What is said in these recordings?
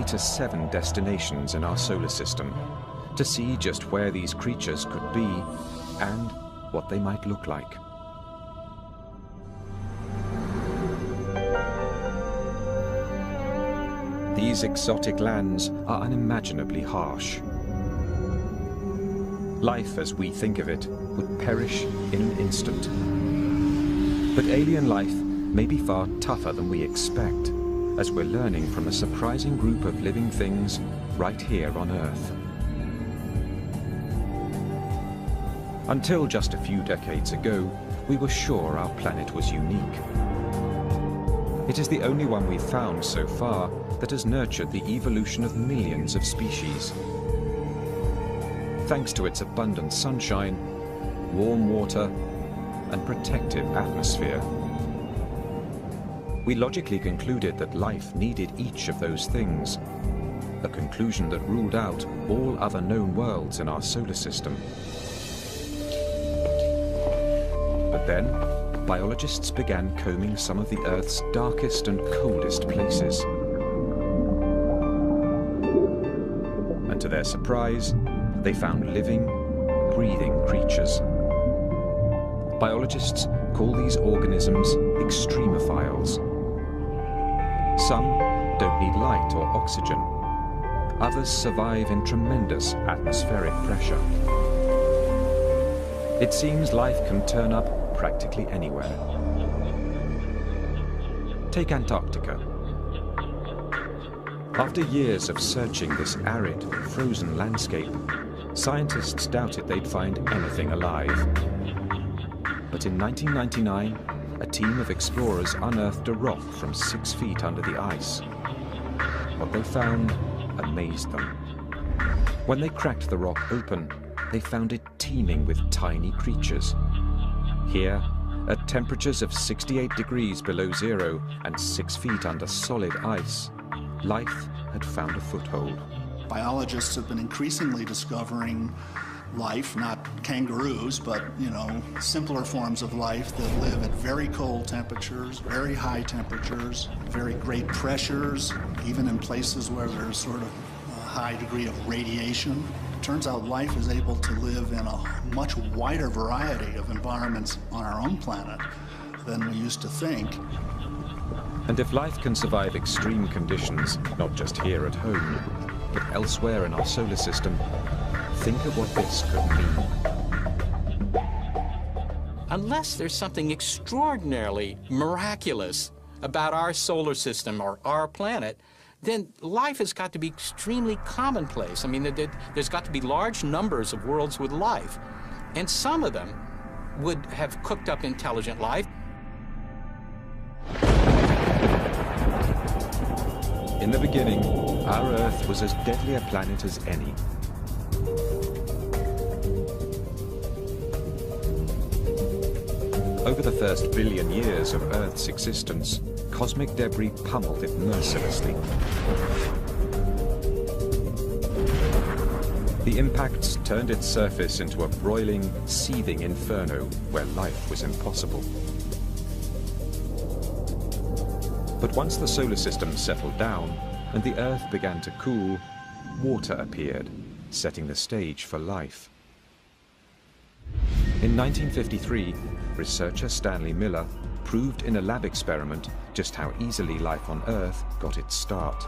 to 7 destinations in our solar system to see just where these creatures could be and what they might look like. These exotic lands are unimaginably harsh. Life as we think of it would perish in an instant. But alien life may be far tougher than we expect, as we're learning from a surprising group of living things right here on Earth. Until just a few decades ago, we were sure our planet was unique. It is the only one we've found so far that has nurtured the evolution of millions of species. Thanks to its abundant sunshine, warm water, and protective atmosphere. We logically concluded that life needed each of those things, a conclusion that ruled out all other known worlds in our solar system. But then, biologists began combing some of the Earth's darkest and coldest places. And to their surprise, they found living, breathing creatures. Biologists call these organisms extremophiles. Some don't need light or oxygen. Others survive in tremendous atmospheric pressure. It seems life can turn up practically anywhere. Take Antarctica. After years of searching this arid, frozen landscape, scientists doubted they'd find anything alive. But in 1999, a team of explorers unearthed a rock from 6 feet under the ice. What they found amazed them. When they cracked the rock open, they found it teeming with tiny creatures. Here, at temperatures of 68 degrees below zero and 6 feet under solid ice, life had found a foothold. Biologists have been increasingly discovering life, not kangaroos, but, simpler forms of life that live at very cold temperatures, very high temperatures, very great pressures, even in places where there's sort of a high degree of radiation. It turns out life is able to live in a much wider variety of environments on our own planet than we used to think. And if life can survive extreme conditions, not just here at home, but elsewhere in our solar system, think of what this could mean. Unless there's something extraordinarily miraculous about our solar system or our planet, then life has got to be extremely commonplace. I mean, there's got to be large numbers of worlds with life, and some of them would have cooked up intelligent life. In the beginning, our Earth was as deadly a planet as any. Over the first billion years of Earth's existence, cosmic debris pummeled it mercilessly. The impacts turned its surface into a broiling, seething inferno where life was impossible. But once the solar system settled down and the Earth began to cool, water appeared, setting the stage for life. In 1953, researcher Stanley Miller proved in a lab experiment just how easily life on Earth got its start.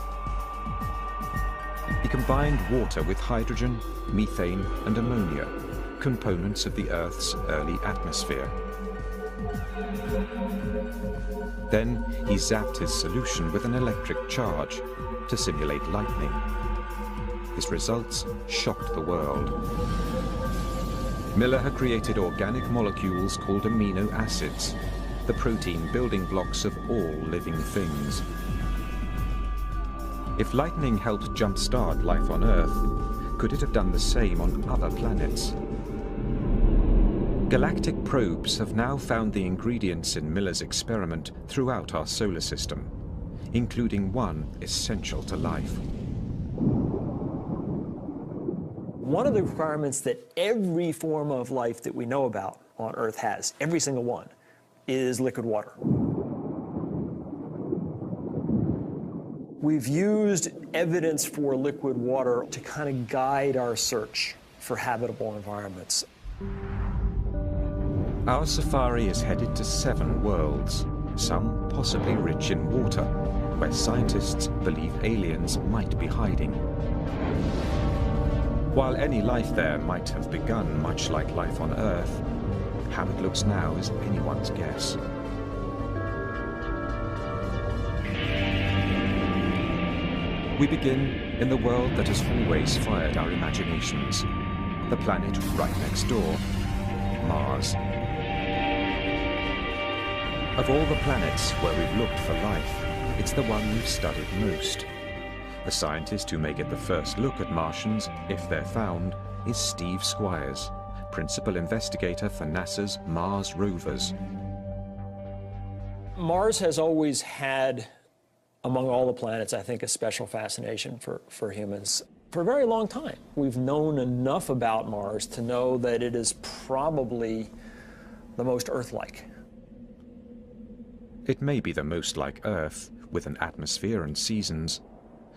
He combined water with hydrogen, methane, and ammonia, components of the Earth's early atmosphere. Then he zapped his solution with an electric charge to simulate lightning. His results shocked the world. Miller had created organic molecules called amino acids, the protein building blocks of all living things. If lightning helped jumpstart life on Earth, could it have done the same on other planets? Galactic probes have now found the ingredients in Miller's experiment throughout our solar system, including one essential to life. One of the requirements that every form of life that we know about on Earth has, every single one, is liquid water. We've used evidence for liquid water to kind of guide our search for habitable environments. Our safari is headed to 7 worlds, some possibly rich in water, where scientists believe aliens might be hiding. While any life there might have begun much like life on Earth, how it looks now is anyone's guess. We begin in the world that has always fired our imaginations, the planet right next door, Mars. Of all the planets where we've looked for life, it's the one we've studied most. The scientist who may get the first look at Martians, if they're found, is Steve Squyres, principal investigator for NASA's Mars rovers. Mars has always had, among all the planets, I think, a special fascination for humans. For a very long time, we've known enough about Mars to know that it is probably the most Earth-like. It may be the most like Earth, with an atmosphere and seasons,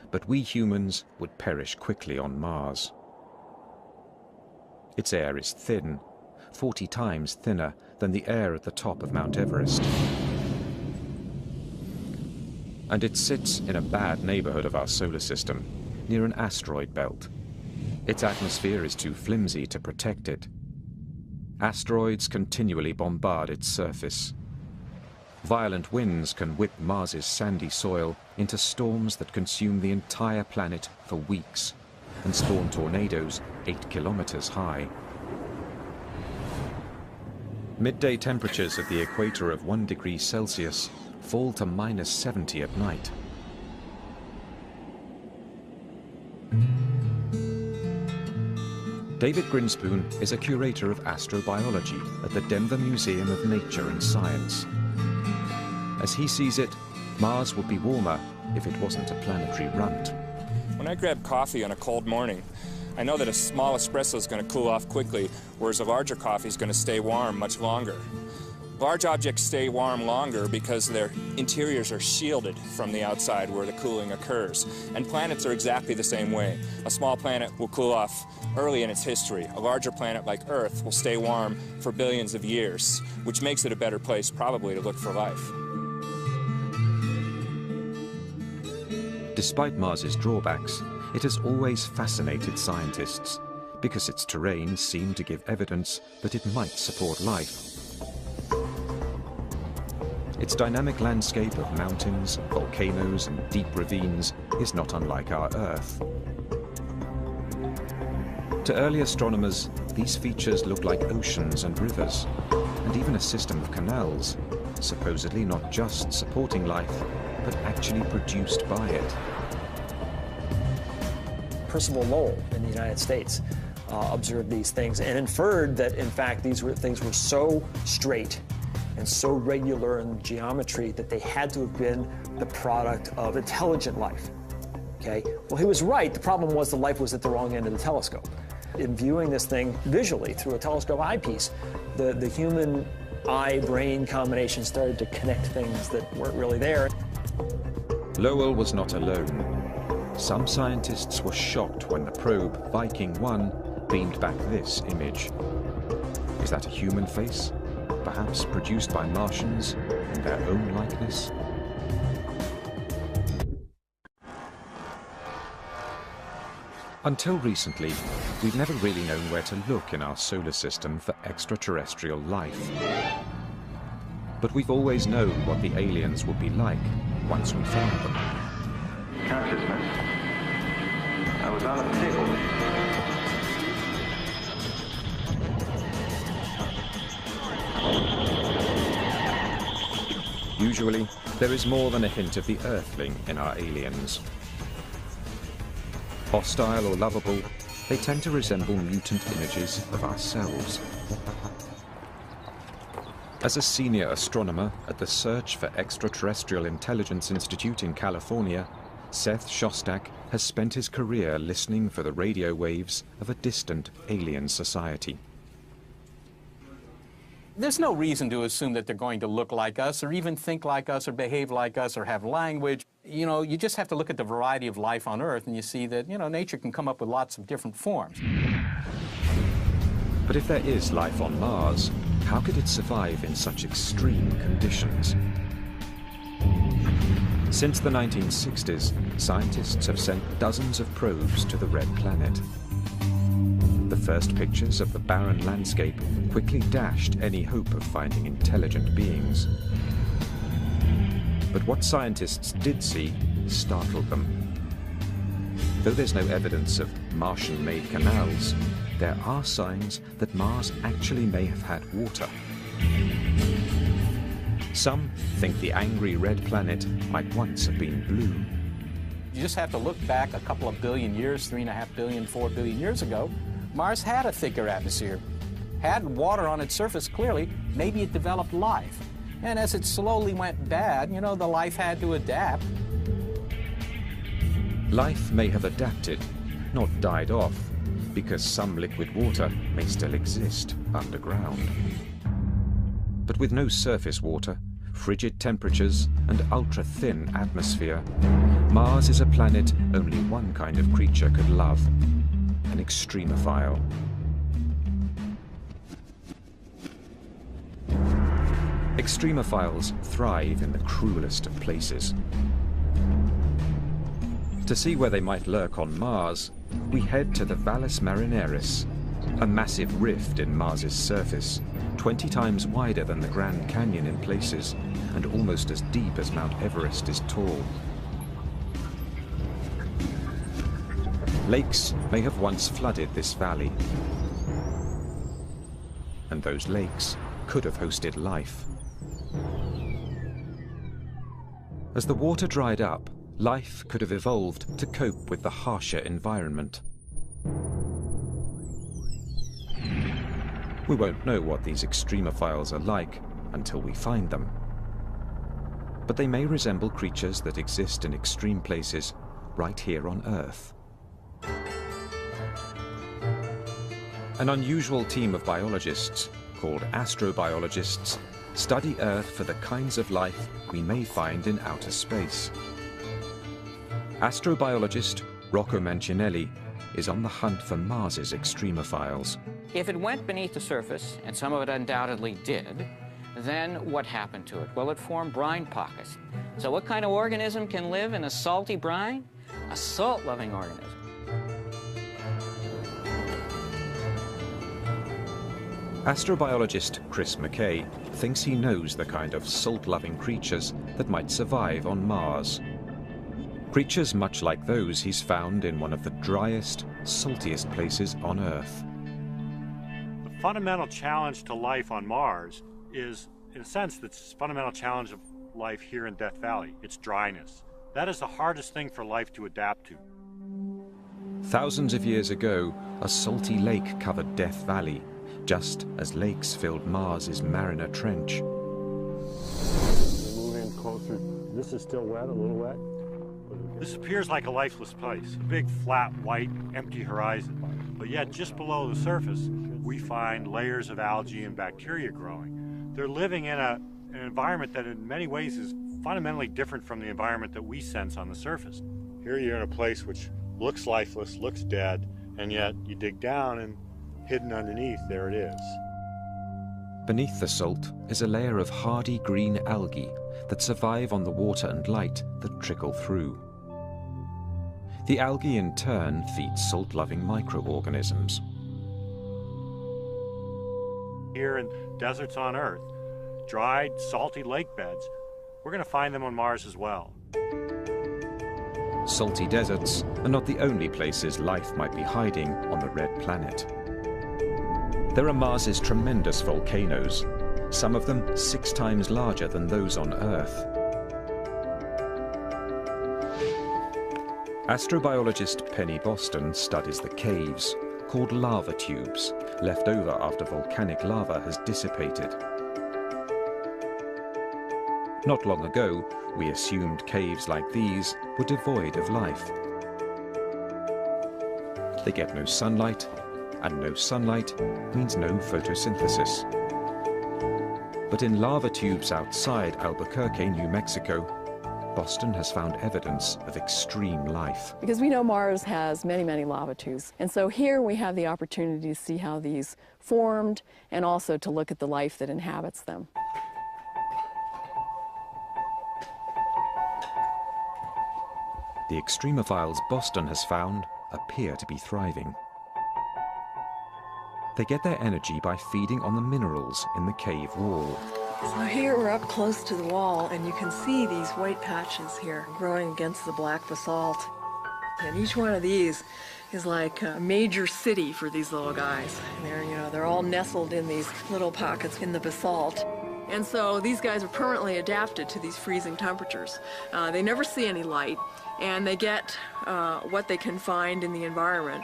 but we humans would perish quickly on Mars. Its air is thin, 40 times thinner than the air at the top of Mount Everest. And it sits in a bad neighborhood of our solar system, near an asteroid belt. Its atmosphere is too flimsy to protect it. Asteroids continually bombard its surface. Violent winds can whip Mars's sandy soil into storms that consume the entire planet for weeks and spawn tornadoes 8 kilometers high. Midday temperatures at the equator of 1 degree Celsius fall to -70 at night. David Grinspoon is a curator of astrobiology at the Denver Museum of Nature and Science. As he sees it, Mars would be warmer if it wasn't a planetary runt. When I grab coffee on a cold morning, I know that a small espresso is going to cool off quickly, whereas a larger coffee is going to stay warm much longer. Large objects stay warm longer because their interiors are shielded from the outside where the cooling occurs. And planets are exactly the same way. A small planet will cool off early in its history. A larger planet like Earth will stay warm for billions of years, which makes it a better place probably to look for life. Despite Mars's drawbacks, it has always fascinated scientists because its terrain seemed to give evidence that it might support life. Its dynamic landscape of mountains, volcanoes, and deep ravines is not unlike our Earth. To early astronomers, these features look like oceans and rivers, and even a system of canals, supposedly not just supporting life, but actually produced by it. Percival Lowell in the United States observed these things and inferred that, in fact, these things were so straight and so regular in geometry that they had to have been the product of intelligent life. Okay? Well, he was right. The problem was the life was at the wrong end of the telescope. In viewing this thing visually through a telescope eyepiece, the human eye-brain combination started to connect things that weren't really there. Lowell was not alone. Some scientists were shocked when the probe Viking 1 beamed back this image. Is that a human face? Perhaps produced by Martians in their own likeness? Until recently, we've never really known where to look in our solar system for extraterrestrial life. But we've always known what the aliens would be like once we found them. Consciousness. I was on a table. Usually, there is more than a hint of the Earthling in our aliens. Hostile or lovable, they tend to resemble mutant images of ourselves. As a senior astronomer at the Search for Extraterrestrial Intelligence Institute in California, Seth Shostak has spent his career listening for the radio waves of a distant alien society. There's no reason to assume that they're going to look like us or even think like us or behave like us or have language. you know, you just have to look at the variety of life on Earth and you see that, you know, nature can come up with lots of different forms. But if there is life on Mars, how could it survive in such extreme conditions? Since the 1960s, scientists have sent dozens of probes to the Red Planet. The first pictures of the barren landscape quickly dashed any hope of finding intelligent beings. But what scientists did see startled them. Though there's no evidence of Martian-made canals, there are signs that Mars actually may have had water. Some think the angry red planet might once have been blue. You just have to look back a couple of billion years, 3.5 billion, 4 billion years ago. Mars had a thicker atmosphere, had water on its surface clearly. Maybe it developed life. And as it slowly went bad, you know, the life had to adapt. Life may have adapted, not died off, because some liquid water may still exist underground. But with no surface water, frigid temperatures, and ultra-thin atmosphere, Mars is a planet only one kind of creature could love, an extremophile. Extremophiles thrive in the cruelest of places. To see where they might lurk on Mars, we head to the Valles Marineris, a massive rift in Mars's surface, 20 times wider than the Grand Canyon in places, and almost as deep as Mount Everest is tall. Lakes may have once flooded this valley, and those lakes could have hosted life. As the water dried up, life could have evolved to cope with the harsher environment. We won't know what these extremophiles are like until we find them. But they may resemble creatures that exist in extreme places right here on Earth. An unusual team of biologists, called astrobiologists, study Earth for the kinds of life we may find in outer space. Astrobiologist Rocco Mancinelli is on the hunt for Mars's extremophiles. If it went beneath the surface, and some of it undoubtedly did, then what happened to it? Well, it formed brine pockets. So what kind of organism can live in a salty brine? A salt-loving organism. Astrobiologist Chris McKay thinks he knows the kind of salt-loving creatures that might survive on Mars. Creatures much like those he's found in one of the driest, saltiest places on Earth. The fundamental challenge to life on Mars is, in a sense, the fundamental challenge of life here in Death Valley. It's dryness. That is the hardest thing for life to adapt to. Thousands of years ago, a salty lake covered Death Valley, just as lakes filled Mars's Mariner Trench. Move in closer. This is still wet, a little wet. This appears like a lifeless place, a big, flat, white, empty horizon. But yet, just below the surface, we find layers of algae and bacteria growing. They're living in an environment that in many ways is fundamentally different from the environment that we sense on the surface. Here you're in a place which looks lifeless, looks dead, and yet you dig down and hidden underneath, there it is. Beneath the salt is a layer of hardy green algae that survive on the water and light that trickle through. The algae in turn feeds salt-loving microorganisms. Here in deserts on Earth, dried, salty lake beds, we're going to find them on Mars as well. Salty deserts are not the only places life might be hiding on the red planet. There are Mars's tremendous volcanoes, some of them 6 times larger than those on Earth. Astrobiologist Penny Boston studies the caves, called lava tubes, left over after volcanic lava has dissipated. Not long ago, we assumed caves like these were devoid of life. They get no sunlight, and no sunlight means no photosynthesis. But in lava tubes outside Albuquerque, New Mexico, Boston has found evidence of extreme life. Because we know Mars has many, many lava tubes. And so here we have the opportunity to see how these formed and also to look at the life that inhabits them. The extremophiles Boston has found appear to be thriving. They get their energy by feeding on the minerals in the cave wall. So here we're up close to the wall, and you can see these white patches here growing against the black basalt. And each one of these is like a major city for these little guys. And they're all nestled in these little pockets in the basalt. And so these guys are permanently adapted to these freezing temperatures. They never see any light, and they get what they can find in the environment.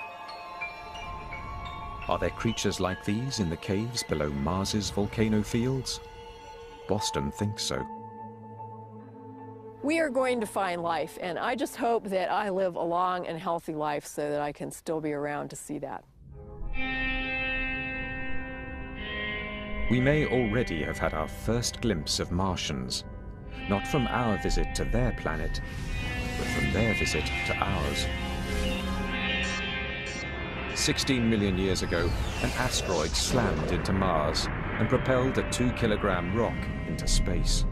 Are there creatures like these in the caves below Mars's volcano fields? Boston thinks so. We are going to find life, and I just hope that I live a long and healthy life so that I can still be around to see that. We may already have had our first glimpse of Martians, not from our visit to their planet, but from their visit to ours. 16 million years ago, an asteroid slammed into Mars and propelled a 2-kilogram rock into space.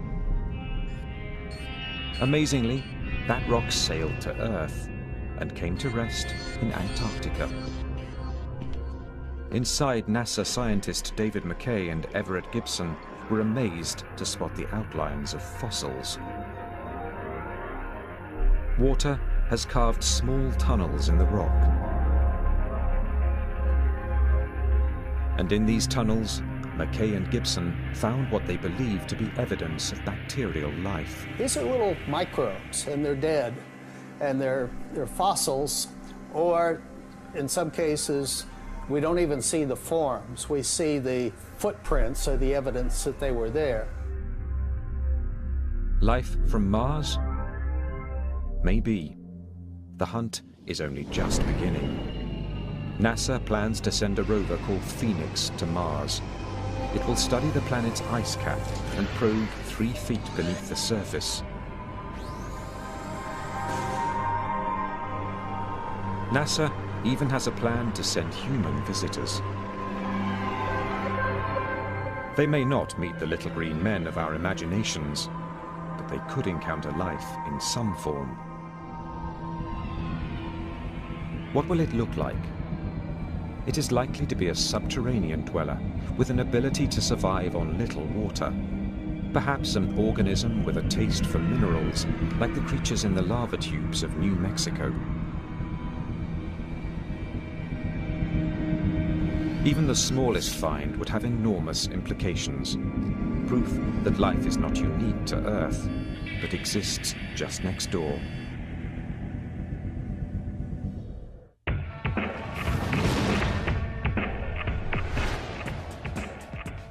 Amazingly, that rock sailed to Earth and came to rest in Antarctica. Inside, NASA scientist David McKay and Everett Gibson were amazed to spot the outlines of fossils. Water has carved small tunnels in the rock. And in these tunnels, McKay and Gibson found what they believed to be evidence of bacterial life. These are little microbes, and they're dead, and they're fossils, or in some cases, we don't even see the forms. We see the footprints or the evidence that they were there. Life from Mars? Maybe. The hunt is only just beginning. NASA plans to send a rover called Phoenix to Mars. It will study the planet's ice cap and probe 3 feet beneath the surface. NASA even has a plan to send human visitors. They may not meet the little green men of our imaginations, but they could encounter life in some form. What will it look like? It is likely to be a subterranean dweller with an ability to survive on little water. Perhaps an organism with a taste for minerals, like the creatures in the lava tubes of New Mexico. Even the smallest find would have enormous implications. Proof that life is not unique to Earth, but exists just next door.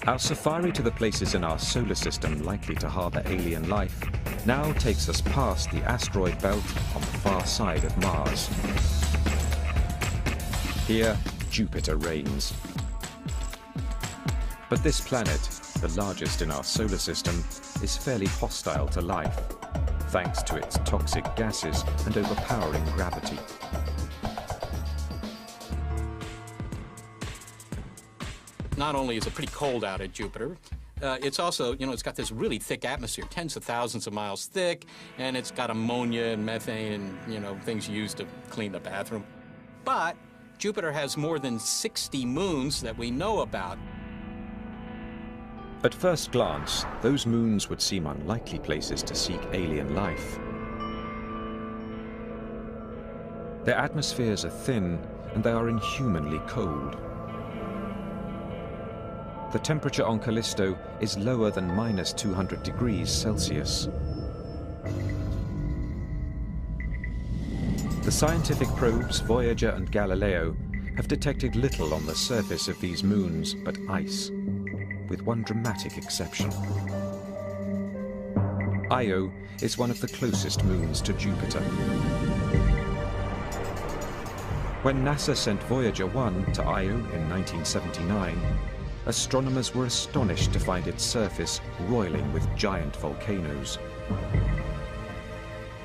Our safari to the places in our solar system likely to harbor alien life now takes us past the asteroid belt on the far side of Mars. Here, Jupiter reigns. But this planet, the largest in our solar system, is fairly hostile to life, thanks to its toxic gases and overpowering gravity. Not only is it pretty cold out at Jupiter, it's also, it's got this really thick atmosphere, tens of thousands of miles thick, and it's got ammonia and methane and, things used to clean the bathroom. But Jupiter has more than 60 moons that we know about. At first glance, those moons would seem unlikely places to seek alien life. Their atmospheres are thin, and they are inhumanly cold. The temperature on Callisto is lower than -200 degrees Celsius. The scientific probes Voyager and Galileo have detected little on the surface of these moons but ice, with one dramatic exception. Io is one of the closest moons to Jupiter. When NASA sent Voyager 1 to Io in 1979, astronomers were astonished to find its surface roiling with giant volcanoes.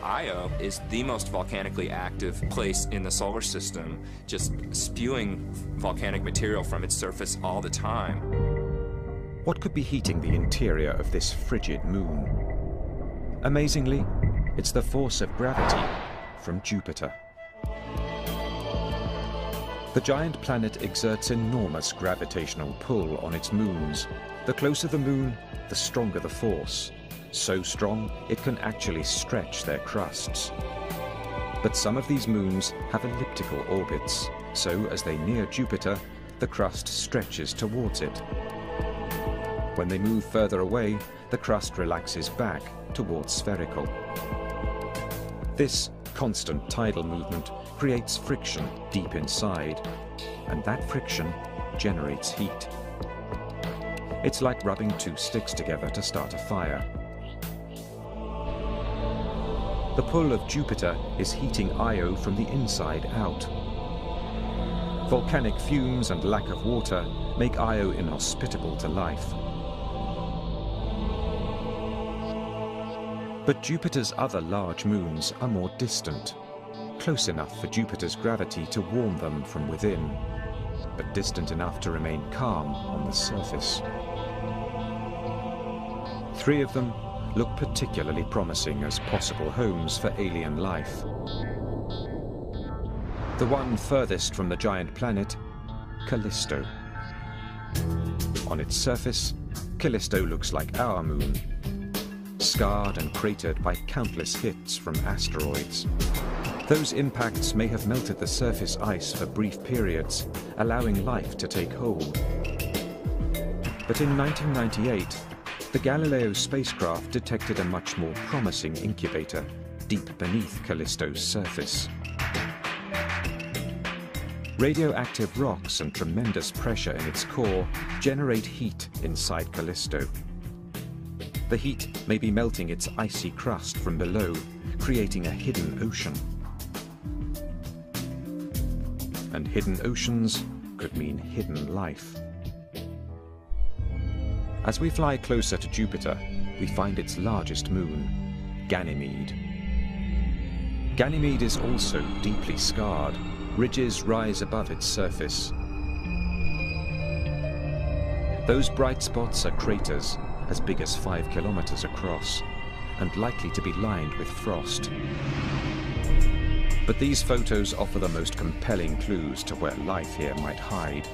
Io is the most volcanically active place in the solar system, just spewing volcanic material from its surface all the time. What could be heating the interior of this frigid moon? Amazingly, it's the force of gravity from Jupiter. The giant planet exerts enormous gravitational pull on its moons. The closer the moon, the stronger the force. So strong, it can actually stretch their crusts. But some of these moons have elliptical orbits, so as they near Jupiter, the crust stretches towards it. When they move further away, the crust relaxes back towards spherical. This constant tidal movement creates friction deep inside, and that friction generates heat. It's like rubbing two sticks together to start a fire. The pull of Jupiter is heating Io from the inside out. Volcanic fumes and lack of water make Io inhospitable to life. But Jupiter's other large moons are more distant, close enough for Jupiter's gravity to warm them from within, but distant enough to remain calm on the surface. 3 of them look particularly promising as possible homes for alien life. The one furthest from the giant planet, Callisto. On its surface, Callisto looks like our moon, scarred and cratered by countless hits from asteroids. Those impacts may have melted the surface ice for brief periods, allowing life to take hold. But in 1998, the Galileo spacecraft detected a much more promising incubator deep beneath Callisto's surface. Radioactive rocks and tremendous pressure in its core generate heat inside Callisto. The heat may be melting its icy crust from below, creating a hidden ocean. And hidden oceans could mean hidden life. As we fly closer to Jupiter, we find its largest moon, Ganymede. Ganymede is also deeply scarred. Ridges rise above its surface. Those bright spots are craters as big as 5 kilometers across, and likely to be lined with frost. But these photos offer the most compelling clues to where life here might hide.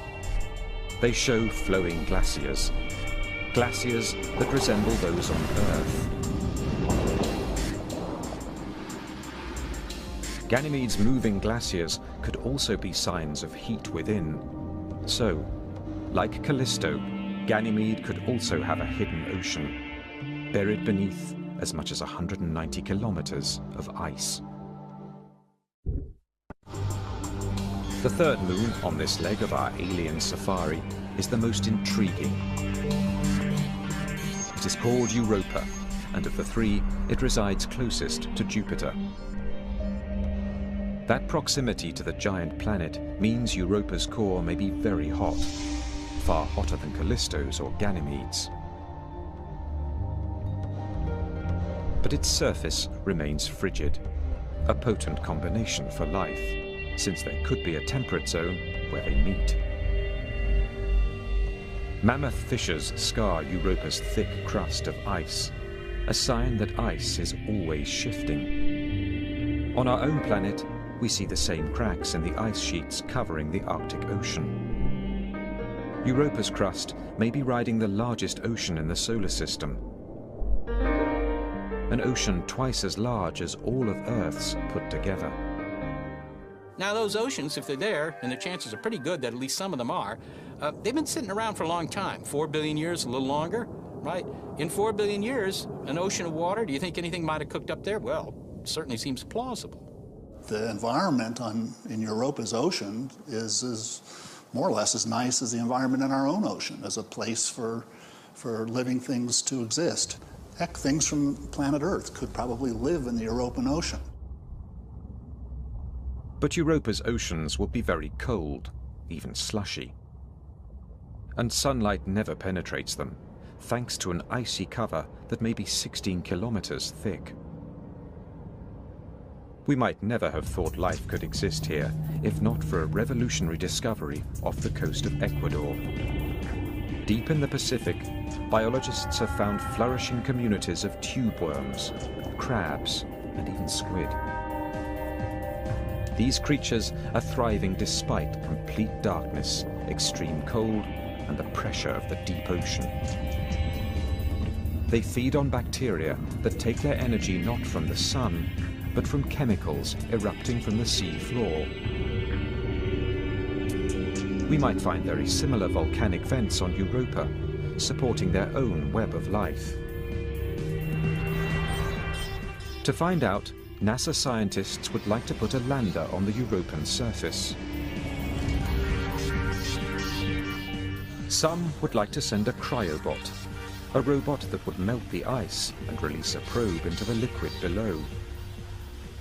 They show flowing glaciers, glaciers that resemble those on Earth. Ganymede's moving glaciers could also be signs of heat within. So, like Callisto, Ganymede could also have a hidden ocean, buried beneath as much as 190 kilometers of ice. The third moon on this leg of our alien safari is the most intriguing. It is called Europa, and of the 3, it resides closest to Jupiter. That proximity to the giant planet means Europa's core may be very hot, far hotter than Callisto's or Ganymede's. But its surface remains frigid, a potent combination for life, since there could be a temperate zone where they meet. Mammoth fissures scar Europa's thick crust of ice, a sign that ice is always shifting. On our own planet, we see the same cracks in the ice sheets covering the Arctic Ocean. Europa's crust may be riding the largest ocean in the solar system, an ocean twice as large as all of Earth's put together. Now those oceans, if they're there, and the chances are pretty good that at least some of them are, they've been sitting around for a long time, 4 billion years, a little longer, right? In 4 billion years, an ocean of water, do you think anything might have cooked up there? Well, it certainly seems plausible. The environment in Europa's ocean is more or less as nice as the environment in our own ocean, as a place for living things to exist. Heck, things from planet Earth could probably live in the European Ocean. But Europa's oceans would be very cold, even slushy. And sunlight never penetrates them, thanks to an icy cover that may be 16 kilometers thick. We might never have thought life could exist here, if not for a revolutionary discovery off the coast of Ecuador. Deep in the Pacific, biologists have found flourishing communities of tube worms, crabs, and even squid. These creatures are thriving despite complete darkness, extreme cold, and the pressure of the deep ocean. They feed on bacteria that take their energy not from the sun, but from chemicals erupting from the sea floor. We might find very similar volcanic vents on Europa, supporting their own web of life. To find out, NASA scientists would like to put a lander on the Europan surface. Some would like to send a cryobot, a robot that would melt the ice and release a probe into the liquid below.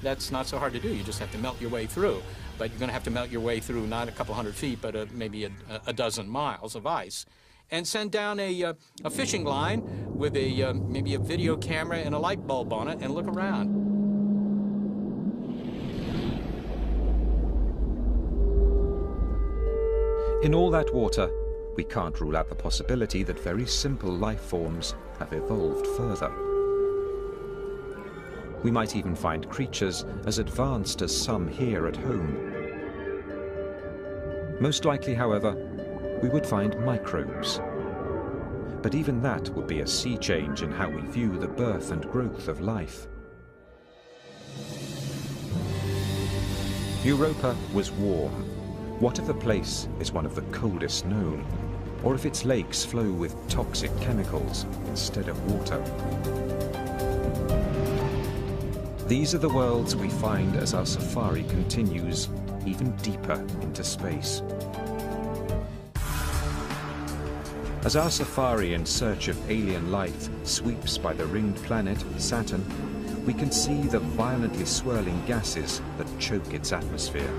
That's not so hard to do. You just have to melt your way through. But you're going to have to melt your way through not a couple hundred feet, but maybe a dozen miles of ice. And send down a fishing line with maybe a video camera and a light bulb on it and look around. In all that water, we can't rule out the possibility that very simple life forms have evolved further. We might even find creatures as advanced as some here at home. Most likely, however, we would find microbes. But even that would be a sea change in how we view the birth and growth of life. Europa was warm. What if the place is one of the coldest known? Or if its lakes flow with toxic chemicals instead of water? These are the worlds we find as our safari continues even deeper into space. As our safari in search of alien life sweeps by the ringed planet, Saturn, we can see the violently swirling gases that choke its atmosphere.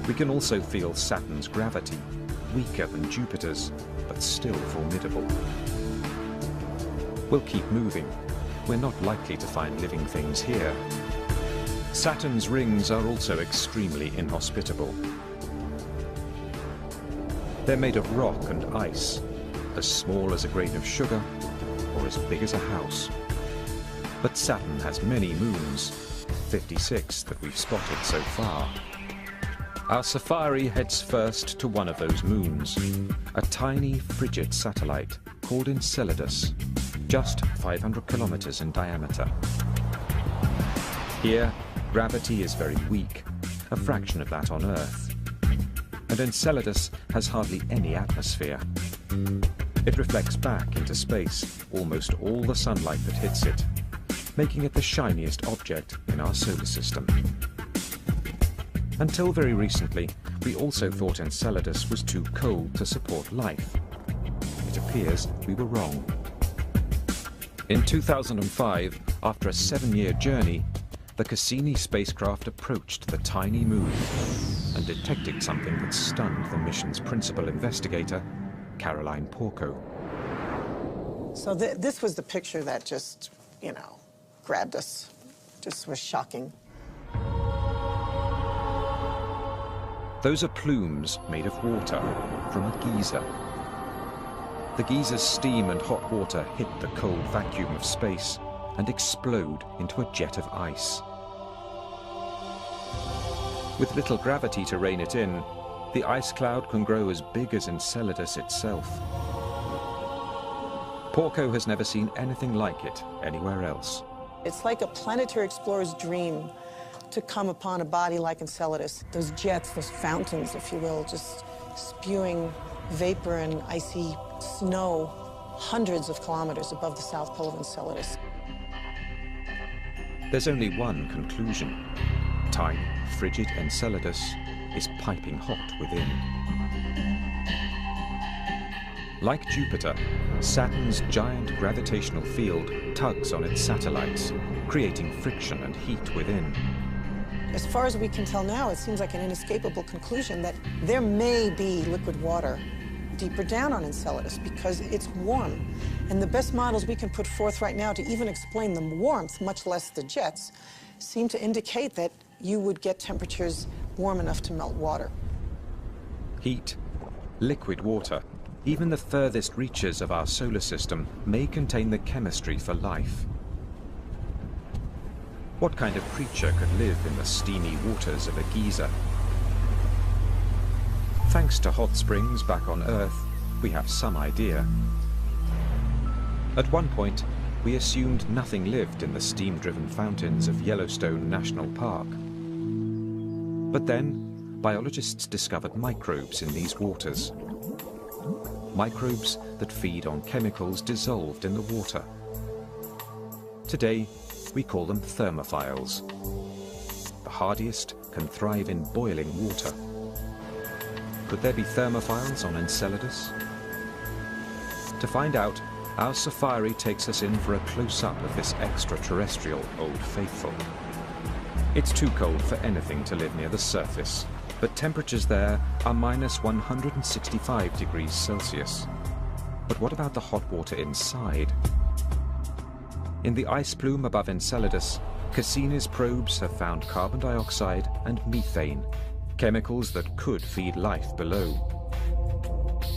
We can also feel Saturn's gravity, weaker than Jupiter's, but still formidable. We'll keep moving. We're not likely to find living things here. Saturn's rings are also extremely inhospitable. They're made of rock and ice, as small as a grain of sugar or as big as a house. But Saturn has many moons, 56 that we've spotted so far. Our safari heads first to one of those moons, a tiny frigid satellite called Enceladus, just 500 kilometers in diameter. Here, gravity is very weak, a fraction of that on Earth. And Enceladus has hardly any atmosphere. It reflects back into space almost all the sunlight that hits it, making it the shiniest object in our solar system. Until very recently, we also thought Enceladus was too cold to support life. It appears we were wrong. In 2005, after a 7-year journey, the Cassini spacecraft approached the tiny moon and detected something that stunned the mission's principal investigator, Caroline Porco. So this was the picture that just, grabbed us. Just was shocking. Those are plumes made of water from a geyser. The geyser's steam and hot water hit the cold vacuum of space and explode into a jet of ice. With little gravity to rein it in, the ice cloud can grow as big as Enceladus itself. Porco has never seen anything like it anywhere else. It's like a planetary explorer's dream to come upon a body like Enceladus. Those jets, those fountains, if you will, just spewing vapor and icy snow hundreds of kilometers above the south pole of Enceladus. There's only one conclusion. Tiny, frigid Enceladus is piping hot within. Like Jupiter, Saturn's giant gravitational field tugs on its satellites, creating friction and heat within. As far as we can tell now, it seems like an inescapable conclusion that there may be liquid water deeper down on Enceladus because it's warm. And the best models we can put forth right now to even explain the warmth, much less the jets, seem to indicate that you would get temperatures warm enough to melt water. Heat, liquid water, even the furthest reaches of our solar system may contain the chemistry for life. What kind of creature could live in the steamy waters of a geyser? Thanks to hot springs back on Earth, we have some idea. At one point, we assumed nothing lived in the steam-driven fountains of Yellowstone National Park. But then, biologists discovered microbes in these waters. Microbes that feed on chemicals dissolved in the water. Today, we call them thermophiles. The hardiest can thrive in boiling water. Could there be thermophiles on Enceladus? To find out, our safari takes us in for a close-up of this extraterrestrial Old Faithful. It's too cold for anything to live near the surface, but temperatures there are minus 165 degrees Celsius. But what about the hot water inside? In the ice plume above Enceladus, Cassini's probes have found carbon dioxide and methane, chemicals that could feed life below.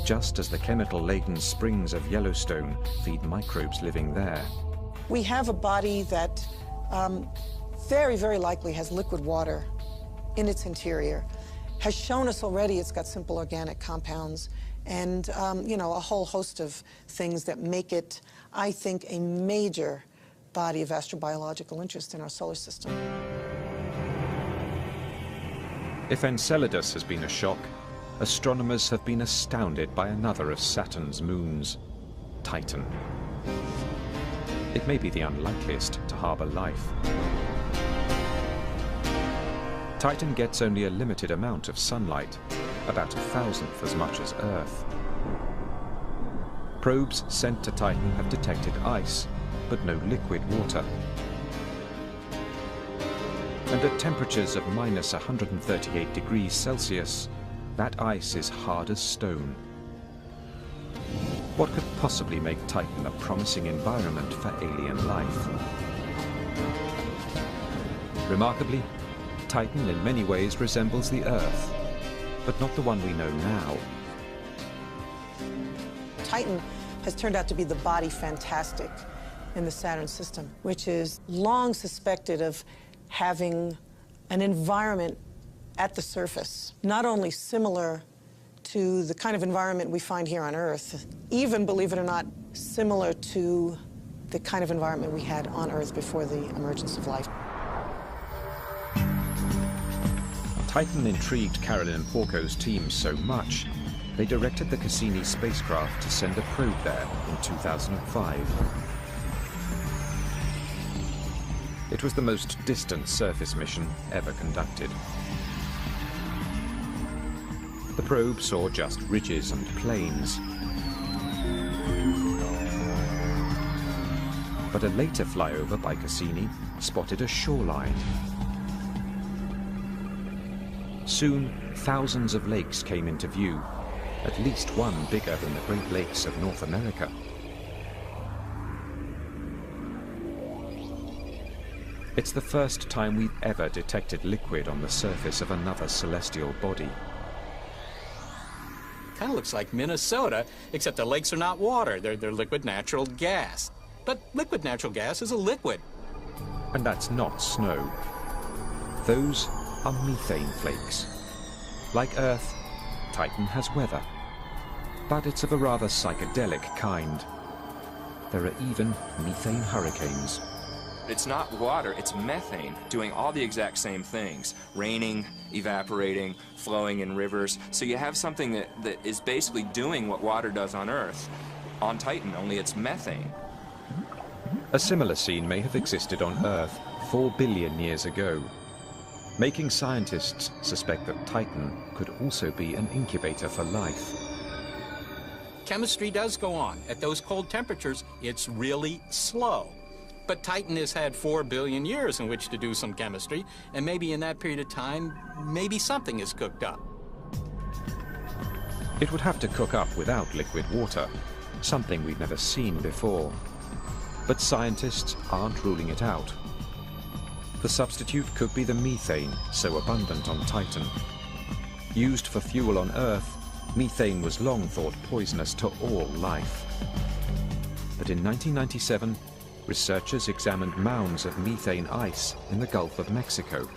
Just as the chemical-laden springs of Yellowstone feed microbes living there. We have a body that very, very likely has liquid water in its interior, has shown us already it's got simple organic compounds, and you know, a whole host of things that make it, I think, a major body of astrobiological interest in our solar system. If Enceladus has been a shock, astronomers have been astounded by another of Saturn's moons, Titan. It may be the unlikeliest to harbor life. Titan gets only a limited amount of sunlight, about 1,000th as much as Earth. Probes sent to Titan have detected ice, but no liquid water. And at temperatures of minus 138 degrees Celsius, that ice is hard as stone. What could possibly make Titan a promising environment for alien life? Remarkably, Titan in many ways resembles the Earth, but not the one we know now. Titan has turned out to be the body fantastic in the Saturn system, which is long suspected of having an environment at the surface, not only similar to the kind of environment we find here on Earth, even, believe it or not, similar to the kind of environment we had on Earth before the emergence of life. Titan intrigued Carolyn Porco's team so much, they directed the Cassini spacecraft to send a probe there in 2005. It was the most distant surface mission ever conducted. The probe saw just ridges and plains. But a later flyover by Cassini spotted a shoreline. Soon, thousands of lakes came into view, at least one bigger than the Great Lakes of North America. It's the first time we've ever detected liquid on the surface of another celestial body. Kind of looks like Minnesota, except the lakes are not water. They're liquid natural gas. But liquid natural gas is a liquid. And that's not snow. Those are methane flakes. Like Earth, Titan has weather. But it's of a rather psychedelic kind. There are even methane hurricanes. It's not water, it's methane, doing all the exact same things. Raining, evaporating, flowing in rivers. So you have something that is basically doing what water does on Earth, on Titan, only it's methane. A similar scene may have existed on Earth 4 billion years ago, making scientists suspect that Titan could also be an incubator for life. Chemistry does go on. At those cold temperatures, it's really slow. But Titan has had 4 billion years in which to do some chemistry, and maybe in that period of time, maybe something is cooked up. It would have to cook up without liquid water, something we've never seen before. But scientists aren't ruling it out. The substitute could be the methane so abundant on Titan. Used for fuel on Earth, methane was long thought poisonous to all life. But in 1997, researchers examined mounds of methane ice in the Gulf of Mexico,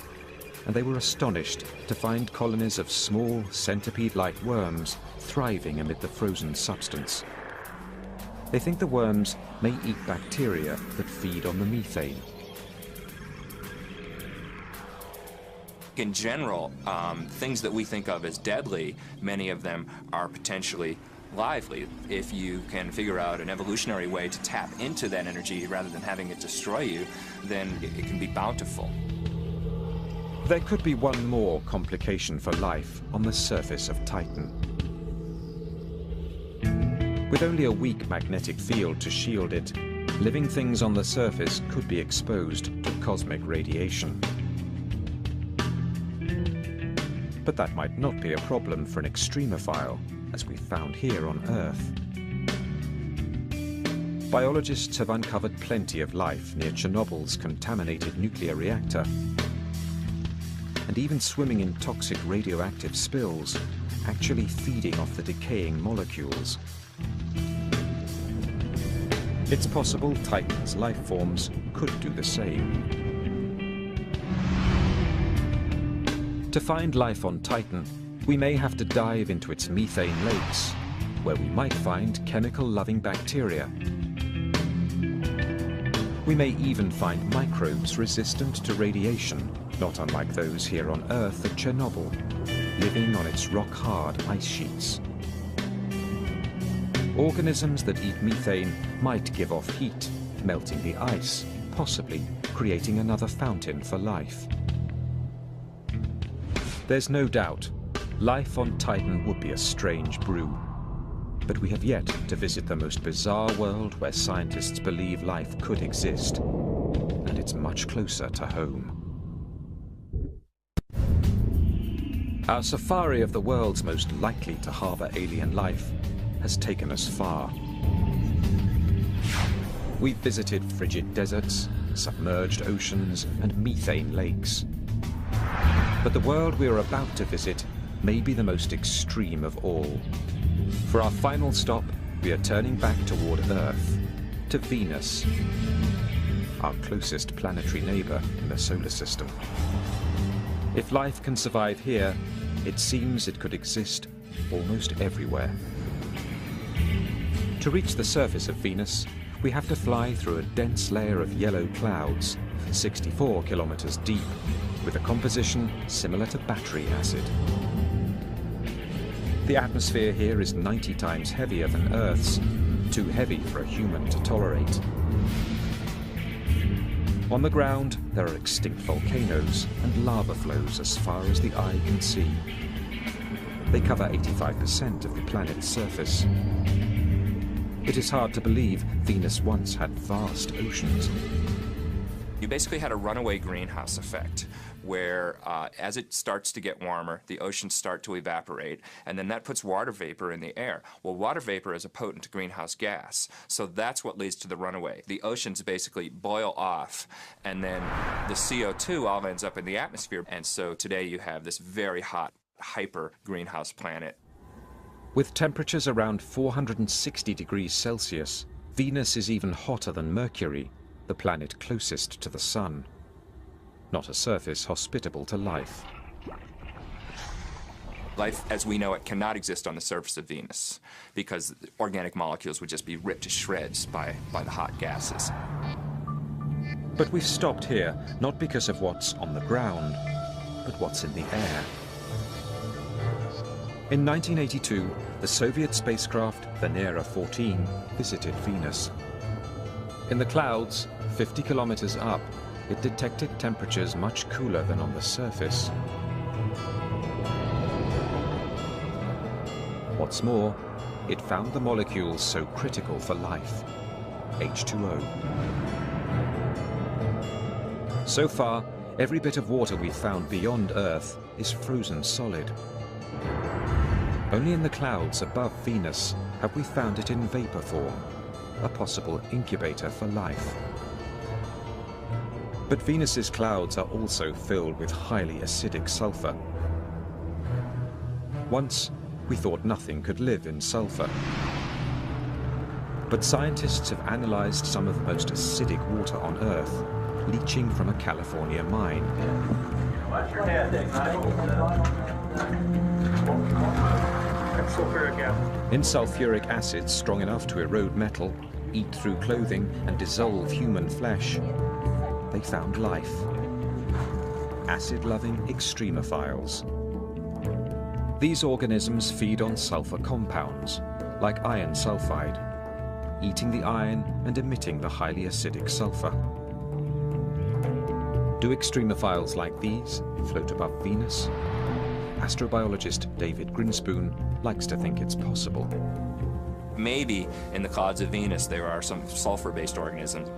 and they were astonished to find colonies of small centipede-like worms thriving amid the frozen substance. They think the worms may eat bacteria that feed on the methane. In general, things that we think of as deadly, many of them are potentially lively. If you can figure out an evolutionary way to tap into that energy rather than having it destroy you, then it can be bountiful. There could be one more complication for life on the surface of Titan. With only a weak magnetic field to shield it, living things on the surface could be exposed to cosmic radiation. But that might not be a problem for an extremophile, as we found here on Earth. Biologists have uncovered plenty of life near Chernobyl's contaminated nuclear reactor, and even swimming in toxic radioactive spills, actually feeding off the decaying molecules. It's possible Titan's life forms could do the same. To find life on Titan, we may have to dive into its methane lakes, where we might find chemical-loving bacteria. We may even find microbes resistant to radiation, not unlike those here on Earth at Chernobyl, living on its rock-hard ice sheets. Organisms that eat methane might give off heat, melting the ice, possibly creating another fountain for life. There's no doubt, life on Titan would be a strange brew. But we have yet to visit the most bizarre world where scientists believe life could exist. And it's much closer to home. Our safari of the world's most likely to harbor alien life has taken us far. We've visited frigid deserts, submerged oceans, and methane lakes. But the world we are about to visit may be the most extreme of all. For our final stop, we are turning back toward Earth, to Venus, our closest planetary neighbor in the solar system. If life can survive here, it seems it could exist almost everywhere. To reach the surface of Venus, we have to fly through a dense layer of yellow clouds, 64 kilometers deep, with a composition similar to battery acid. The atmosphere here is 90 times heavier than Earth's, too heavy for a human to tolerate. On the ground, there are extinct volcanoes and lava flows as far as the eye can see. They cover 85% of the planet's surface. It is hard to believe Venus once had vast oceans. You basically had a runaway greenhouse effect, where as it starts to get warmer, the oceans start to evaporate, and then that puts water vapor in the air. Well, water vapor is a potent greenhouse gas, so that's what leads to the runaway. The oceans basically boil off, and then the CO2 all ends up in the atmosphere, and so today you have this very hot, hyper greenhouse planet. With temperatures around 460 degrees Celsius, Venus is even hotter than Mercury, the planet closest to the Sun. Not a surface hospitable to life. Life as we know it cannot exist on the surface of Venus because organic molecules would just be ripped to shreds by the hot gases. But we've stopped here not because of what's on the ground, but what's in the air. In 1982, the Soviet spacecraft Venera 14 visited Venus. In the clouds, 50 kilometers up, it detected temperatures much cooler than on the surface. What's more, it found the molecules so critical for life, H2O. So far, every bit of water we've found beyond Earth is frozen solid. Only in the clouds above Venus have we found it in vapor form, a possible incubator for life. But Venus's clouds are also filled with highly acidic sulfur. Once, we thought nothing could live in sulfur. But scientists have analyzed some of the most acidic water on Earth, leaching from a California mine. Watch your head, Dick. Sulfuric acid. In sulfuric acid strong enough to erode metal, eat through clothing, and dissolve human flesh, they found life. Acid-loving extremophiles. These organisms feed on sulfur compounds, like iron sulfide, eating the iron and emitting the highly acidic sulfur. Do extremophiles like these float above Venus? Astrobiologist David Grinspoon likes to think it's possible. Maybe in the clouds of Venus there are some sulfur-based organisms.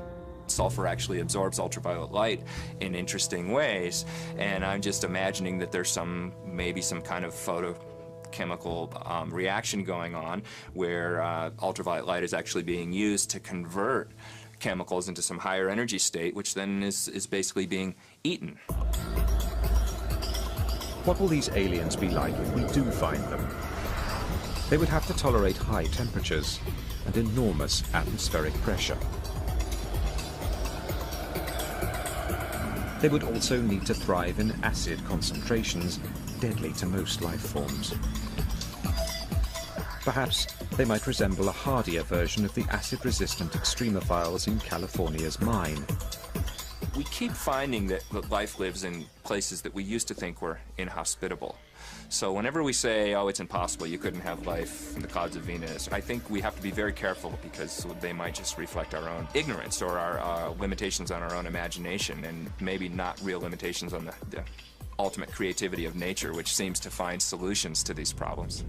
Sulfur actually absorbs ultraviolet light in interesting ways, and I'm just imagining that there's maybe some kind of photochemical reaction going on where ultraviolet light is actually being used to convert chemicals into some higher energy state, which then is basically being eaten. What will these aliens be like if we do find them? They would have to tolerate high temperatures and enormous atmospheric pressure. They would also need to thrive in acid concentrations deadly to most life forms. Perhaps they might resemble a hardier version of the acid-resistant extremophiles in California's mine. We keep finding that life lives in places that we used to think were inhospitable. So whenever we say, oh, it's impossible, you couldn't have life in the clouds of Venus, I think we have to be very careful because they might just reflect our own ignorance or our limitations on our own imagination, and maybe not real limitations on the ultimate creativity of nature, which seems to find solutions to these problems.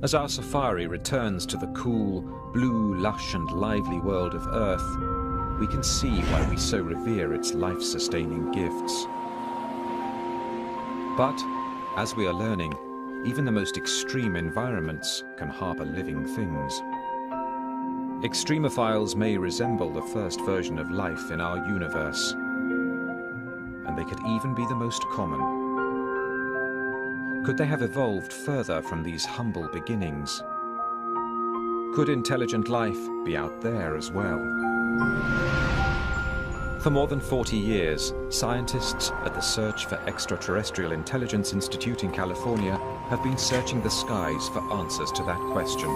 As our safari returns to the cool, blue, lush and lively world of Earth, we can see why we so revere its life-sustaining gifts. But, as we are learning, even the most extreme environments can harbor living things. Extremophiles may resemble the first version of life in our universe, and they could even be the most common. Could they have evolved further from these humble beginnings? Could intelligent life be out there as well? For more than 40 years, scientists at the Search for Extraterrestrial Intelligence Institute in California have been searching the skies for answers to that question.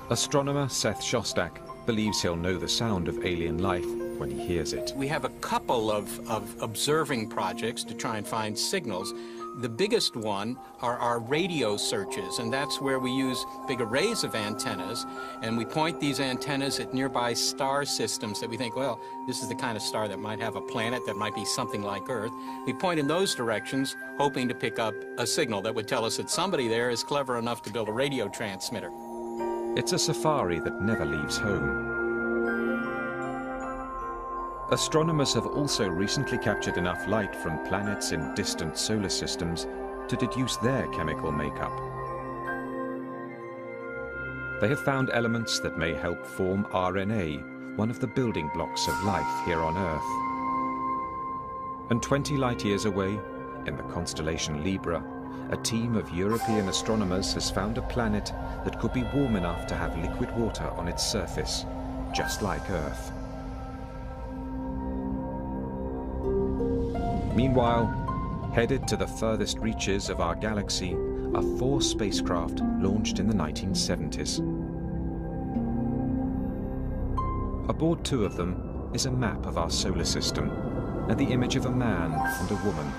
Astronomer Seth Shostak believes he'll know the sound of alien life when he hears it. We have a couple of observing projects to try and find signals. The biggest one are our radio searches, and that's where we use big arrays of antennas, and we point these antennas at nearby star systems that we think, well, this is the kind of star that might have a planet that might be something like Earth. We point in those directions, hoping to pick up a signal that would tell us that somebody there is clever enough to build a radio transmitter. It's a safari that never leaves home. Astronomers have also recently captured enough light from planets in distant solar systems to deduce their chemical makeup. They have found elements that may help form RNA, one of the building blocks of life here on Earth. And 20 light-years away, in the constellation Libra, a team of European astronomers has found a planet that could be warm enough to have liquid water on its surface, just like Earth. Meanwhile, headed to the furthest reaches of our galaxy are 4 spacecraft launched in the 1970s. Aboard 2 of them is a map of our solar system and the image of a man and a woman.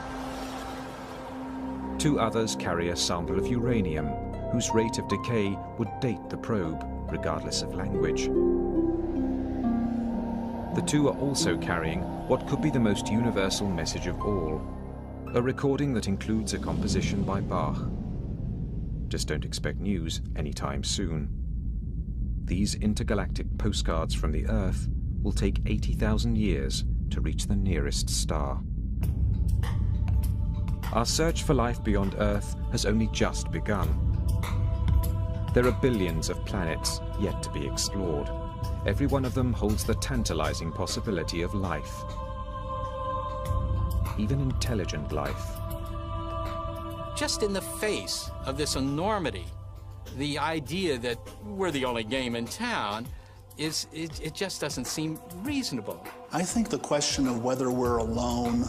2 others carry a sample of uranium, whose rate of decay would date the probe, regardless of language. The 2 are also carrying what could be the most universal message of all, a recording that includes a composition by Bach. Just don't expect news anytime soon. These intergalactic postcards from the Earth will take 80,000 years to reach the nearest star. Our search for life beyond Earth has only just begun. There are billions of planets yet to be explored, every one of them holds the tantalizing possibility of life. Even intelligent life. Just in the face of this enormity, the idea that we're the only game in town, it just doesn't seem reasonable. I think the question of whether we're alone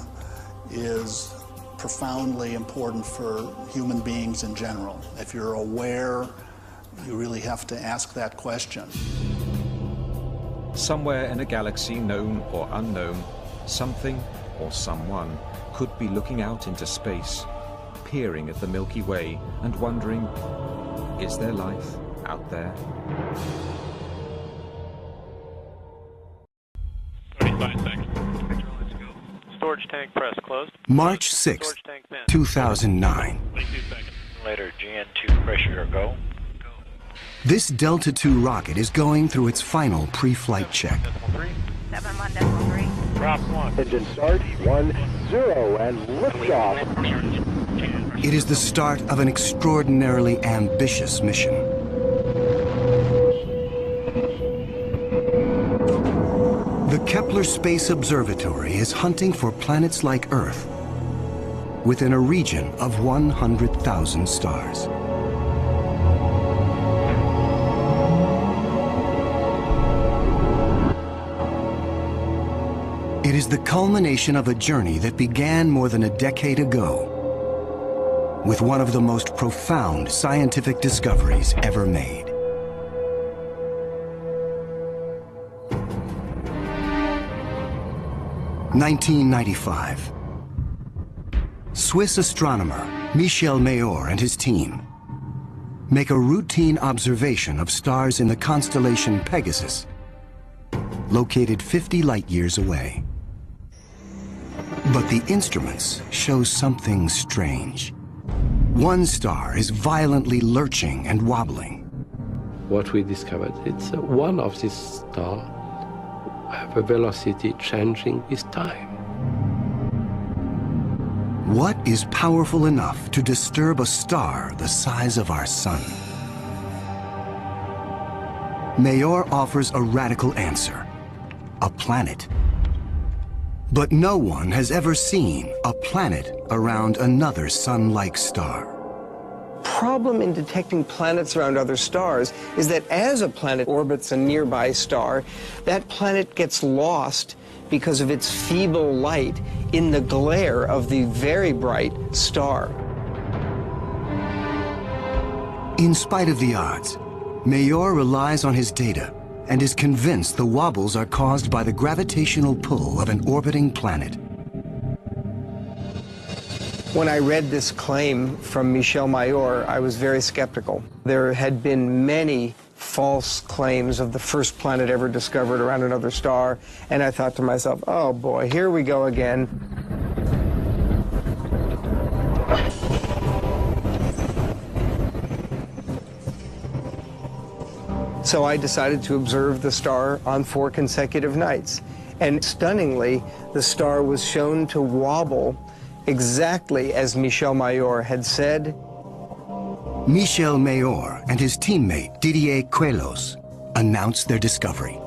is profoundly important for human beings in general. If you're aware, you really have to ask that question. Somewhere in a galaxy known or unknown, something or someone could be looking out into space, peering at the Milky Way and wondering, is there life out there? 35 seconds. Storage tank press closed. March 6, 2009. 22 seconds. Later, GN2 pressure go. This Delta II rocket is going through its final pre-flight check. 7.3. Drop 1. Engine start, 1, 0, and liftoff. It is the start of an extraordinarily ambitious mission. The Kepler Space Observatory is hunting for planets like Earth within a region of 100,000 stars. It is the culmination of a journey that began more than a decade ago with one of the most profound scientific discoveries ever made. In 1995. Swiss astronomer Michel Mayor and his team make a routine observation of stars in the constellation Pegasus, located 50 light-years away. But the instruments show something strange. One star is violently lurching and wobbling. What we discovered, it's one of these stars have a velocity changing with time. What is powerful enough to disturb a star the size of our sun? Mayor offers a radical answer: a planet. But no one has ever seen a planet around another sun-like star. Problem in detecting planets around other stars is that as a planet orbits a nearby star, that planet gets lost because of its feeble light in the glare of the very bright star. In spite of the odds, Mayor relies on his data and is convinced the wobbles are caused by the gravitational pull of an orbiting planet. When I read this claim from Michel Mayor, I was very skeptical. There had been many false claims of the first planet ever discovered around another star, and I thought to myself, oh boy, here we go again. So I decided to observe the star on 4 consecutive nights. And stunningly, the star was shown to wobble exactly as Michel Mayor had said. Michel Mayor and his teammate Didier Queloz announced their discovery.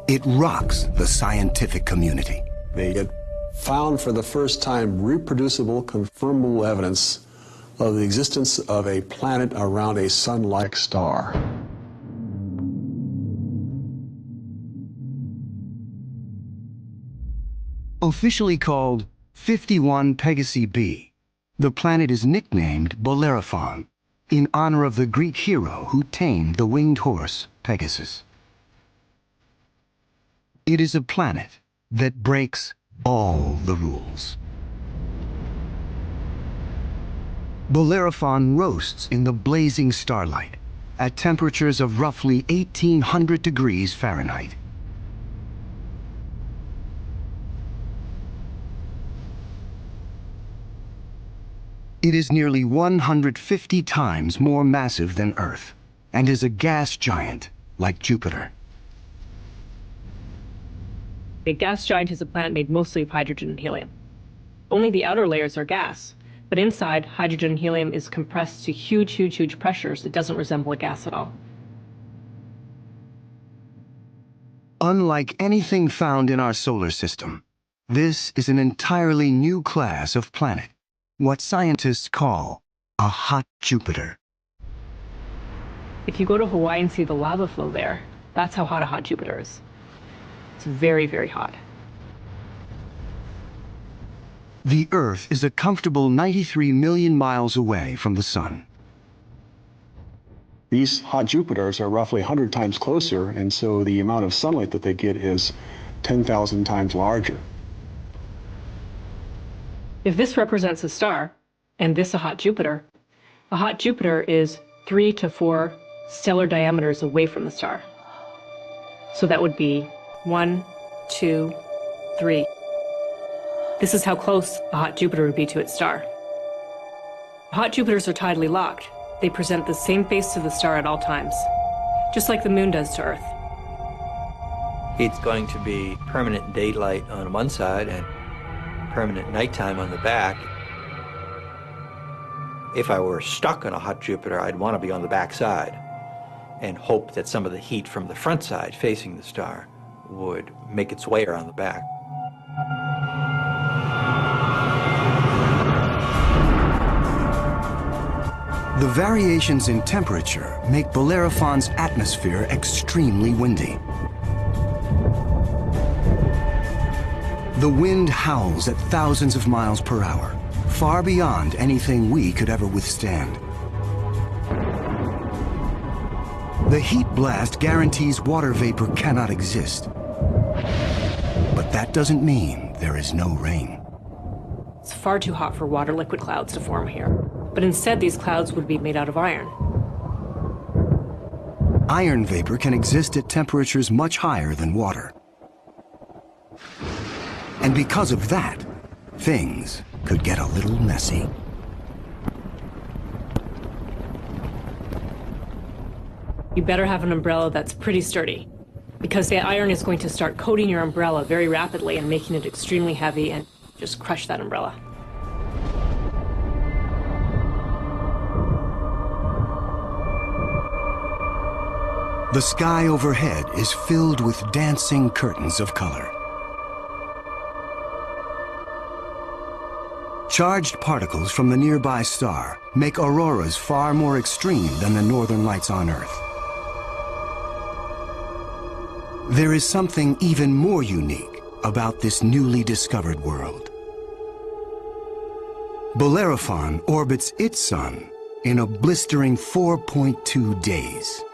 It rocks the scientific community. They had found for the first time reproducible, confirmable evidence of the existence of a planet around a sun-like star. Officially called 51 Pegasi b, the planet is nicknamed Bellerophon in honor of the Greek hero who tamed the winged horse Pegasus. It is a planet that breaks all the rules. Bellerophon roasts in the blazing starlight at temperatures of roughly 1800 degrees Fahrenheit. It is nearly 150 times more massive than Earth and is a gas giant like Jupiter. A gas giant is a planet made mostly of hydrogen and helium. Only the outer layers are gas, but inside, hydrogen and helium is compressed to huge, huge, huge pressures that doesn't resemble a gas at all. Unlike anything found in our solar system, this is an entirely new class of planet, what scientists call a hot Jupiter. If you go to Hawaii and see the lava flow there, that's how hot a hot Jupiter is. It's very, very hot. The Earth is a comfortable 93 million miles away from the Sun. These hot Jupiters are roughly 100 times closer, and so the amount of sunlight that they get is 10,000 times larger. If this represents a star, and this a hot Jupiter is 3 to 4 stellar diameters away from the star. So that would be 1, 2, 3. This is how close a hot Jupiter would be to its star. Hot Jupiters are tidally locked. They present the same face to the star at all times, just like the moon does to Earth. It's going to be permanent daylight on one side and permanent nighttime on the back. If I were stuck on a hot Jupiter, I'd want to be on the back side and hope that some of the heat from the front side facing the star would make its way around the back. The variations in temperature make Bellerophon's atmosphere extremely windy. The wind howls at thousands of miles per hour, far beyond anything we could ever withstand. The heat blast guarantees water vapor cannot exist. But that doesn't mean there is no rain. It's far too hot for water liquid clouds to form here. But instead, these clouds would be made out of iron. Iron vapor can exist at temperatures much higher than water. And because of that, things could get a little messy. You better have an umbrella that's pretty sturdy, because the iron is going to start coating your umbrella very rapidly and making it extremely heavy and just crush that umbrella. The sky overhead is filled with dancing curtains of color. Charged particles from the nearby star make auroras far more extreme than the northern lights on Earth. There is something even more unique about this newly discovered world. Bellerophon orbits its sun in a blistering 4.2 days.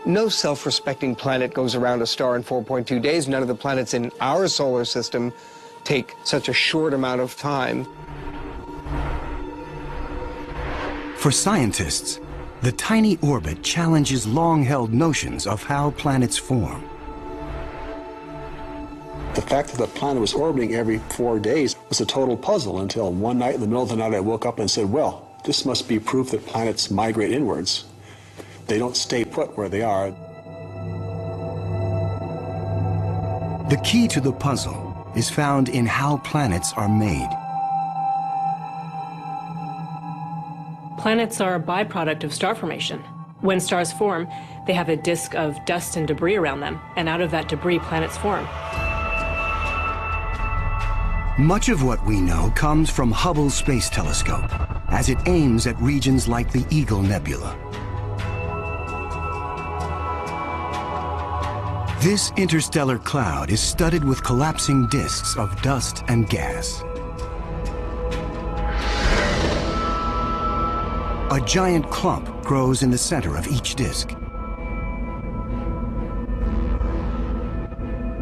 No self-respecting planet goes around a star in 4.2 days. None of the planets in our solar system take such a short amount of time. For scientists, the tiny orbit challenges long-held notions of how planets form. The fact that the planet was orbiting every 4 days was a total puzzle until one night in the middle of the night I woke up and said, well, this must be proof that planets migrate inwards. They don't stay put where they are. The key to the puzzle is found in how planets are made. Planets are a byproduct of star formation. When stars form, they have a disk of dust and debris around them, and out of that debris, planets form. Much of what we know comes from Hubble Space Telescope, as it aims at regions like the Eagle Nebula. This interstellar cloud is studded with collapsing disks of dust and gas. A giant clump grows in the center of each disk.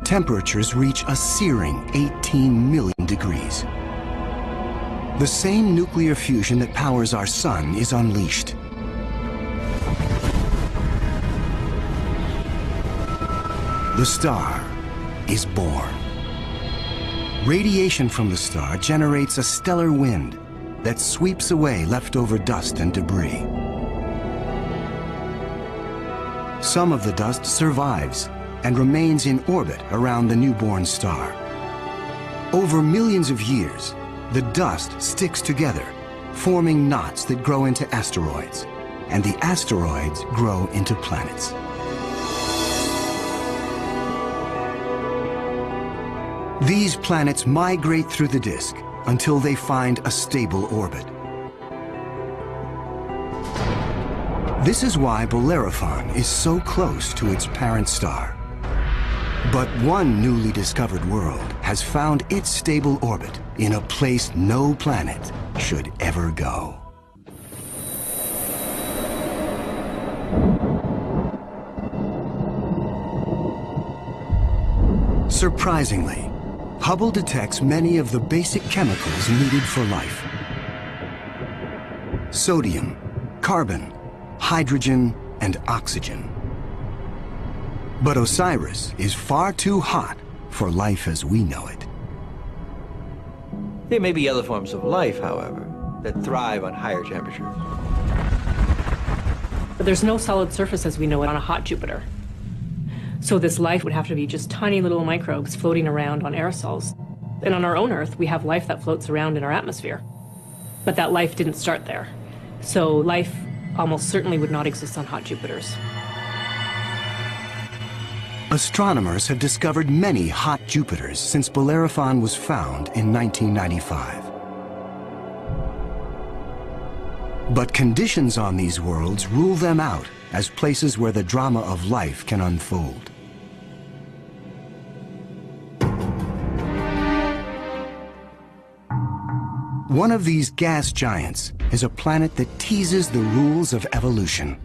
Temperatures reach a searing 18 million degrees. The same nuclear fusion that powers our sun is unleashed. The star is born. Radiation from the star generates a stellar wind that sweeps away leftover dust and debris. Some of the dust survives and remains in orbit around the newborn star. Over millions of years, the dust sticks together, forming knots that grow into asteroids, and the asteroids grow into planets. These planets migrate through the disk until they find a stable orbit. This is why Bellerophon is so close to its parent star. But one newly discovered world has found its stable orbit in a place no planet should ever go. Surprisingly, Hubble detects many of the basic chemicals needed for life. Sodium, carbon, hydrogen, and oxygen. But Osiris is far too hot for life as we know it. There may be other forms of life, however, that thrive on higher temperatures. But there's no solid surface as we know it on a hot Jupiter. So this life would have to be just tiny little microbes floating around on aerosols. And on our own Earth, we have life that floats around in our atmosphere. But that life didn't start there. So life almost certainly would not exist on hot Jupiters. Astronomers have discovered many hot Jupiters since Bellerophon was found in 1995. But conditions on these worlds rule them out as places where the drama of life can unfold. One of these gas giants is a planet that teases the rules of evolution.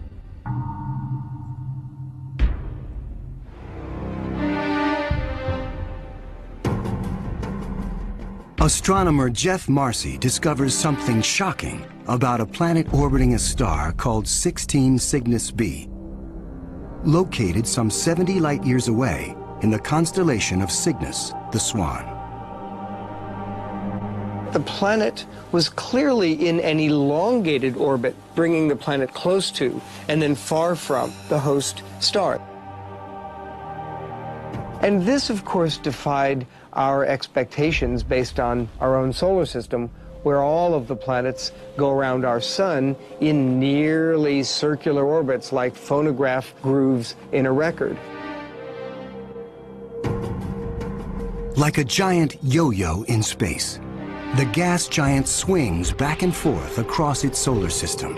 Astronomer Jeff Marcy discovers something shocking about a planet orbiting a star called 16 Cygnus b, located some 70 light-years away in the constellation of Cygnus, the Swan. The planet was clearly in an elongated orbit, bringing the planet close to and then far from the host star. And this, of course, defied our expectations based on our own solar system, where all of the planets go around our sun in nearly circular orbits like phonograph grooves in a record. Like a giant yo-yo in space, the gas giant swings back and forth across its solar system.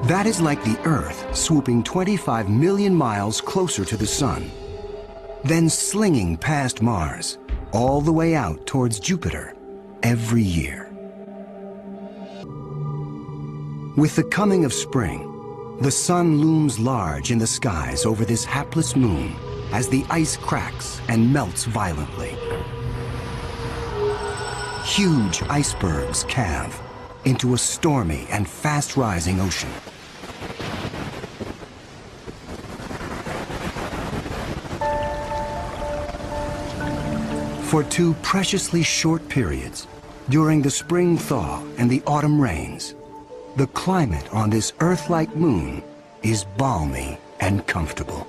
That is like the Earth swooping 25 million miles closer to the sun, then slinging past Mars, all the way out towards Jupiter every year. With the coming of spring, the sun looms large in the skies over this hapless moon as the ice cracks and melts violently. Huge icebergs calve into a stormy and fast-rising ocean. For two preciously short periods, during the spring thaw and the autumn rains, the climate on this Earth-like moon is balmy and comfortable.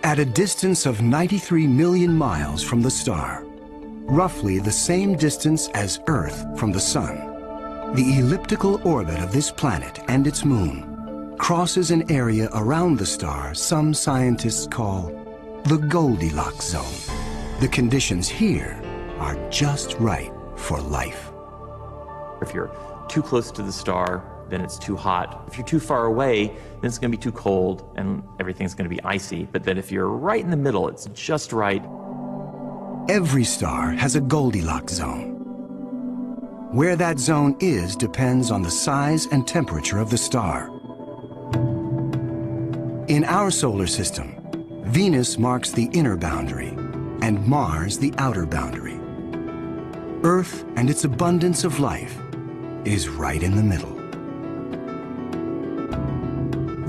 At a distance of 93 million miles from the star, roughly the same distance as Earth from the Sun, the elliptical orbit of this planet and its moon crosses an area around the star some scientists call the Goldilocks zone. The conditions here are just right for life. If you're too close to the star, then it's too hot. If you're too far away, then it's going to be too cold and everything's going to be icy. But then if you're right in the middle, it's just right. Every star has a Goldilocks zone. Where that zone is depends on the size and temperature of the star. In our solar system, Venus marks the inner boundary and Mars the outer boundary. Earth and its abundance of life is right in the middle.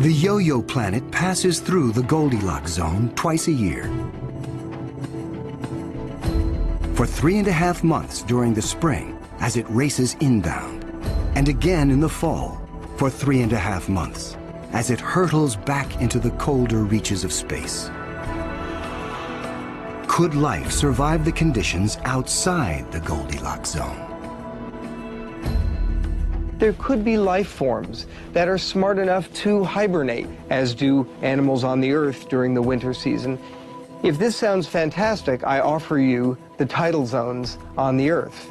The yo-yo planet passes through the Goldilocks zone twice a year. For 3.5 months during the spring as it races inbound, and again in the fall for 3.5 months as it hurtles back into the colder reaches of space. Could life survive the conditions outside the Goldilocks zone? There could be life forms that are smart enough to hibernate, as do animals on the Earth during the winter season. If this sounds fantastic, I offer you the tidal zones on the Earth.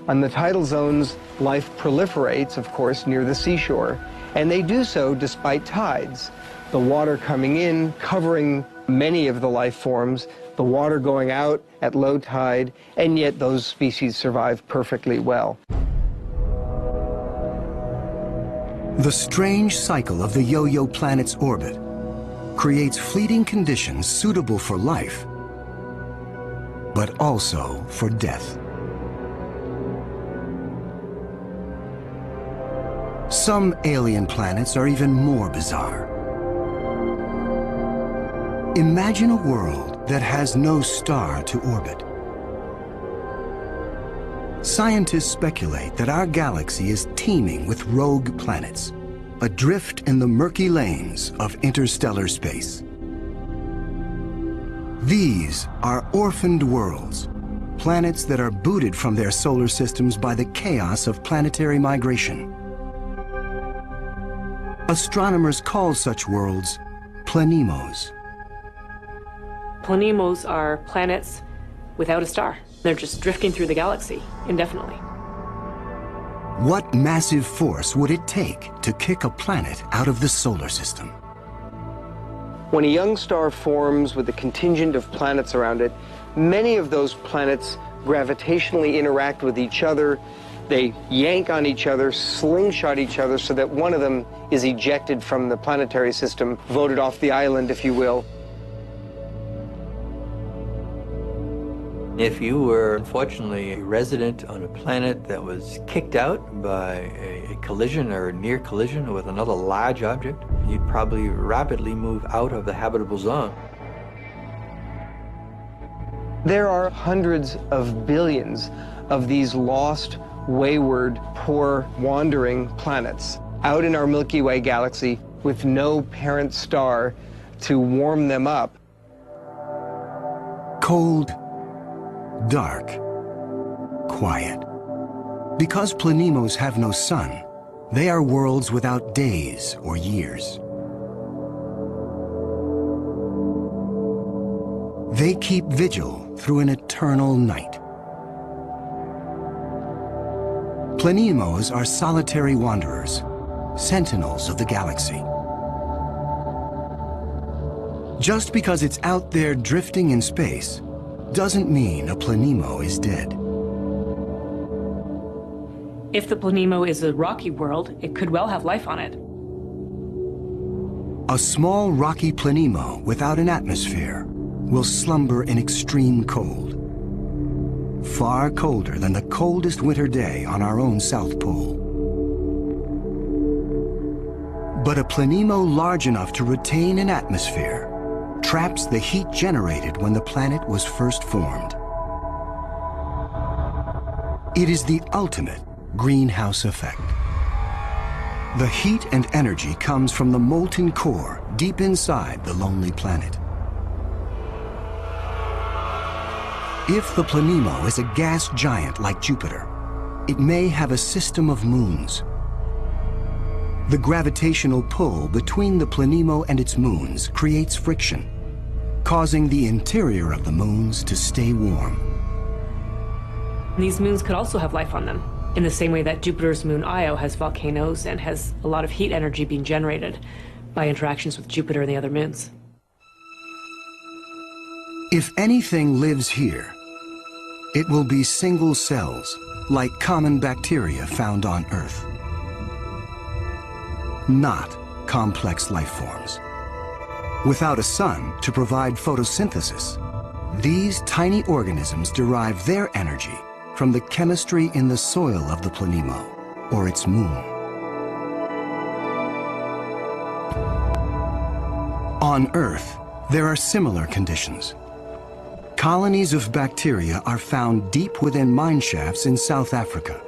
On the tidal zones, life proliferates, of course, near the seashore, and they do so despite tides. The water coming in, covering many of the life forms, the water going out at low tide, and yet those species survive perfectly well. The strange cycle of the yo-yo planet's orbit creates fleeting conditions suitable for life, but also for death. Some alien planets are even more bizarre. Imagine a world that has no star to orbit. Scientists speculate that our galaxy is teeming with rogue planets, adrift in the murky lanes of interstellar space. These are orphaned worlds, planets that are booted from their solar systems by the chaos of planetary migration. Astronomers call such worlds planemos. Planemos are planets without a star. They're just drifting through the galaxy indefinitely. What massive force would it take to kick a planet out of the solar system? When a young star forms with a contingent of planets around it, many of those planets gravitationally interact with each other. They yank on each other, slingshot each other, so that one of them is ejected from the planetary system, voted off the island, if you will. If you were, unfortunately, a resident on a planet that was kicked out by a collision or near collision with another large object, you'd probably rapidly move out of the habitable zone. There are hundreds of billions of these lost, wayward, poor, wandering planets out in our Milky Way galaxy with no parent star to warm them up. Cold, dark, quiet. Because planemos have no sun, they are worlds without days or years. They keep vigil through an eternal night. Planemos are solitary wanderers, sentinels of the galaxy. Just because it's out there drifting in space doesn't mean a planemo is dead. If the planemo is a rocky world, it could well have life on it. A small rocky planemo without an atmosphere will slumber in extreme cold, far colder than the coldest winter day on our own South Pole. But a planemo large enough to retain an atmosphere traps the heat generated when the planet was first formed. It is the ultimate greenhouse effect. The heat and energy comes from the molten core deep inside the lonely planet. If the planemo is a gas giant like Jupiter, it may have a system of moons. The gravitational pull between the planemo and its moons creates friction, causing the interior of the moons to stay warm. These moons could also have life on them, in the same way that Jupiter's moon Io has volcanoes and has a lot of heat energy being generated by interactions with Jupiter and the other moons. If anything lives here, it will be single cells, like common bacteria found on Earth. Not complex life forms. Without a sun to provide photosynthesis, these tiny organisms derive their energy from the chemistry in the soil of the planemo, or its moon. On Earth, there are similar conditions. Colonies of bacteria are found deep within mine shafts in South Africa.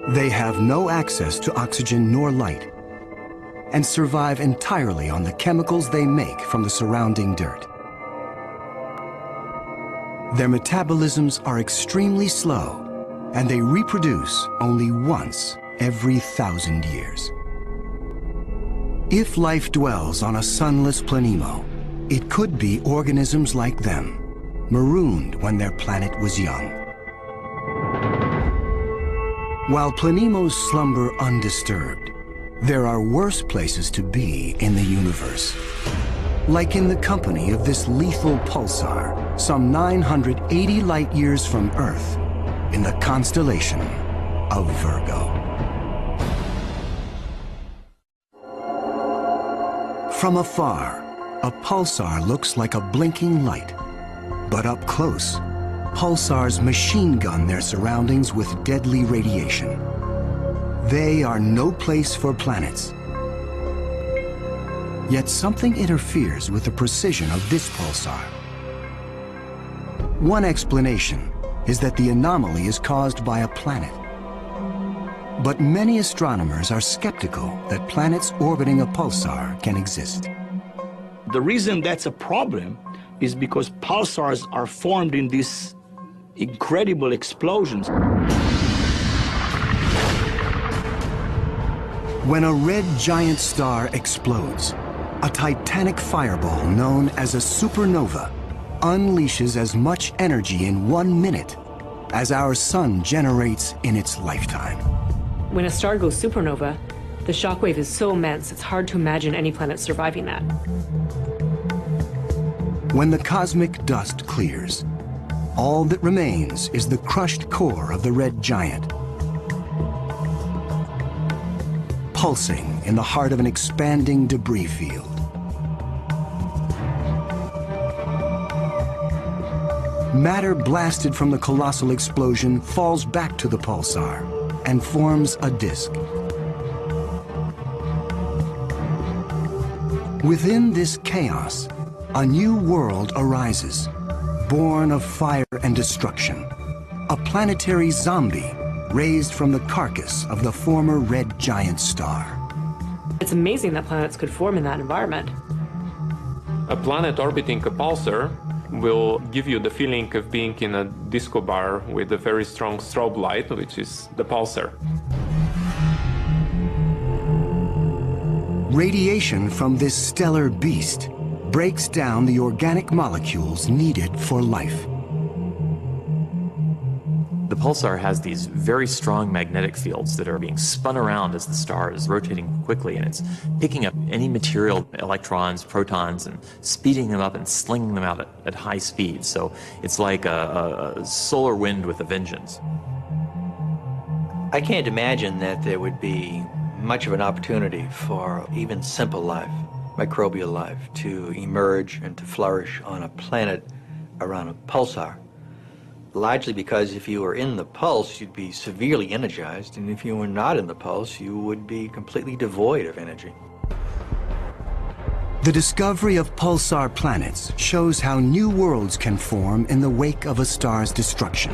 They have no access to oxygen nor light, and survive entirely on the chemicals they make from the surrounding dirt. Their metabolisms are extremely slow, and they reproduce only once every 1,000 years. If life dwells on a sunless Planemo, it could be organisms like them, marooned when their planet was young. While Planemos slumber undisturbed, there are worse places to be in the universe. Like in the company of this lethal pulsar, some 980 light-years from Earth, in the constellation of Virgo. From afar, a pulsar looks like a blinking light. But up close, pulsars machine gun their surroundings with deadly radiation. They are no place for planets. Yet something interferes with the precision of this pulsar. One explanation is that the anomaly is caused by a planet. But many astronomers are skeptical that planets orbiting a pulsar can exist. The reason that's a problem is because pulsars are formed in these incredible explosions. When a red giant star explodes, a titanic fireball known as a supernova unleashes as much energy in 1 minute as our sun generates in its lifetime. When a star goes supernova, the shockwave is so immense it's hard to imagine any planet surviving that. When the cosmic dust clears, all that remains is the crushed core of the red giant, pulsing in the heart of an expanding debris field. Matter blasted from the colossal explosion falls back to the pulsar and forms a disk. Within this chaos, a new world arises, born of fire and destruction, a planetary zombie raised from the carcass of the former red giant star. It's amazing that planets could form in that environment. A planet orbiting a pulsar will give you the feeling of being in a disco bar with a very strong strobe light, which is the pulsar. Radiation from this stellar beast breaks down the organic molecules needed for life. The pulsar has these very strong magnetic fields that are being spun around as the star is rotating quickly, and it's picking up any material, electrons, protons, and speeding them up and slinging them out at high speed. So it's like a solar wind with a vengeance. I can't imagine that there would be much of an opportunity for even simple life, microbial life, to emerge and to flourish on a planet around a pulsar. Largely because if you were in the pulse, you'd be severely energized, and if you were not in the pulse, you would be completely devoid of energy. The discovery of pulsar planets shows how new worlds can form in the wake of a star's destruction.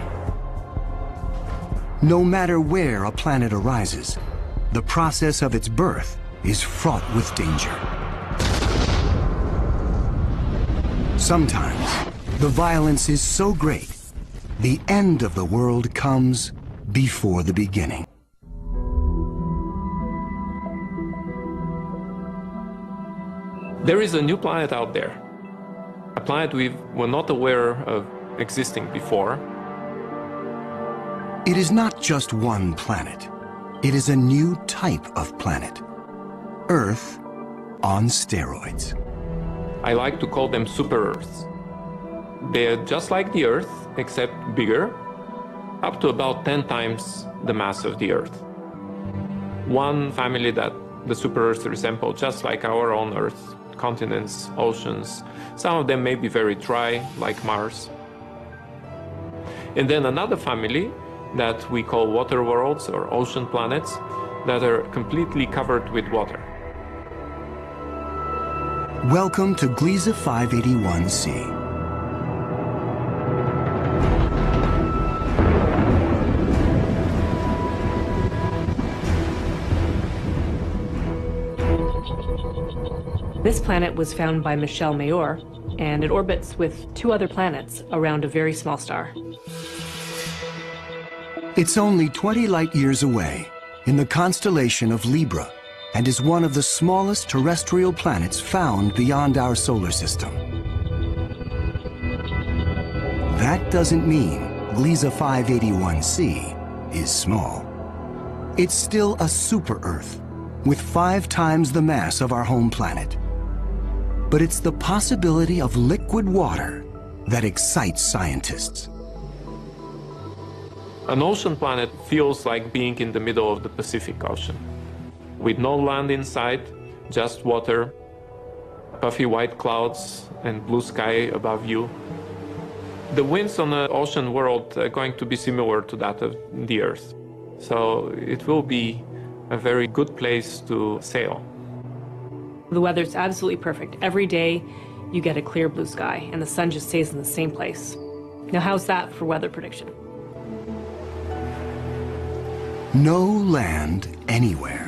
No matter where a planet arises, the process of its birth is fraught with danger. Sometimes, the violence is so great, the end of the world comes before the beginning. There is a new planet out there, a planet we were not aware of existing before. It is not just one planet. It is a new type of planet. Earth on steroids. I like to call them super-Earths. They're just like the Earth, except bigger, up to about 10 times the mass of the Earth. One family that the super-Earths resemble just like our own Earth, continents, oceans. Some of them may be very dry, like Mars. And then another family that we call water worlds or ocean planets that are completely covered with water. Welcome to Gliese 581c. This planet was found by Michel Mayor, and it orbits with 2 other planets around a very small star. It's only 20 light-years away, in the constellation of Libra, and is one of the smallest terrestrial planets found beyond our solar system. That doesn't mean Gliese 581c is small. It's still a super-Earth with 5 times the mass of our home planet. But it's the possibility of liquid water that excites scientists. An ocean planet feels like being in the middle of the Pacific Ocean, with no land in sight, just water, puffy white clouds, and blue sky above you. The winds on the ocean world are going to be similar to that of the Earth. So it will be a very good place to sail. The weather's absolutely perfect. Every day you get a clear blue sky and the sun just stays in the same place. Now how's that for weather prediction? No land anywhere.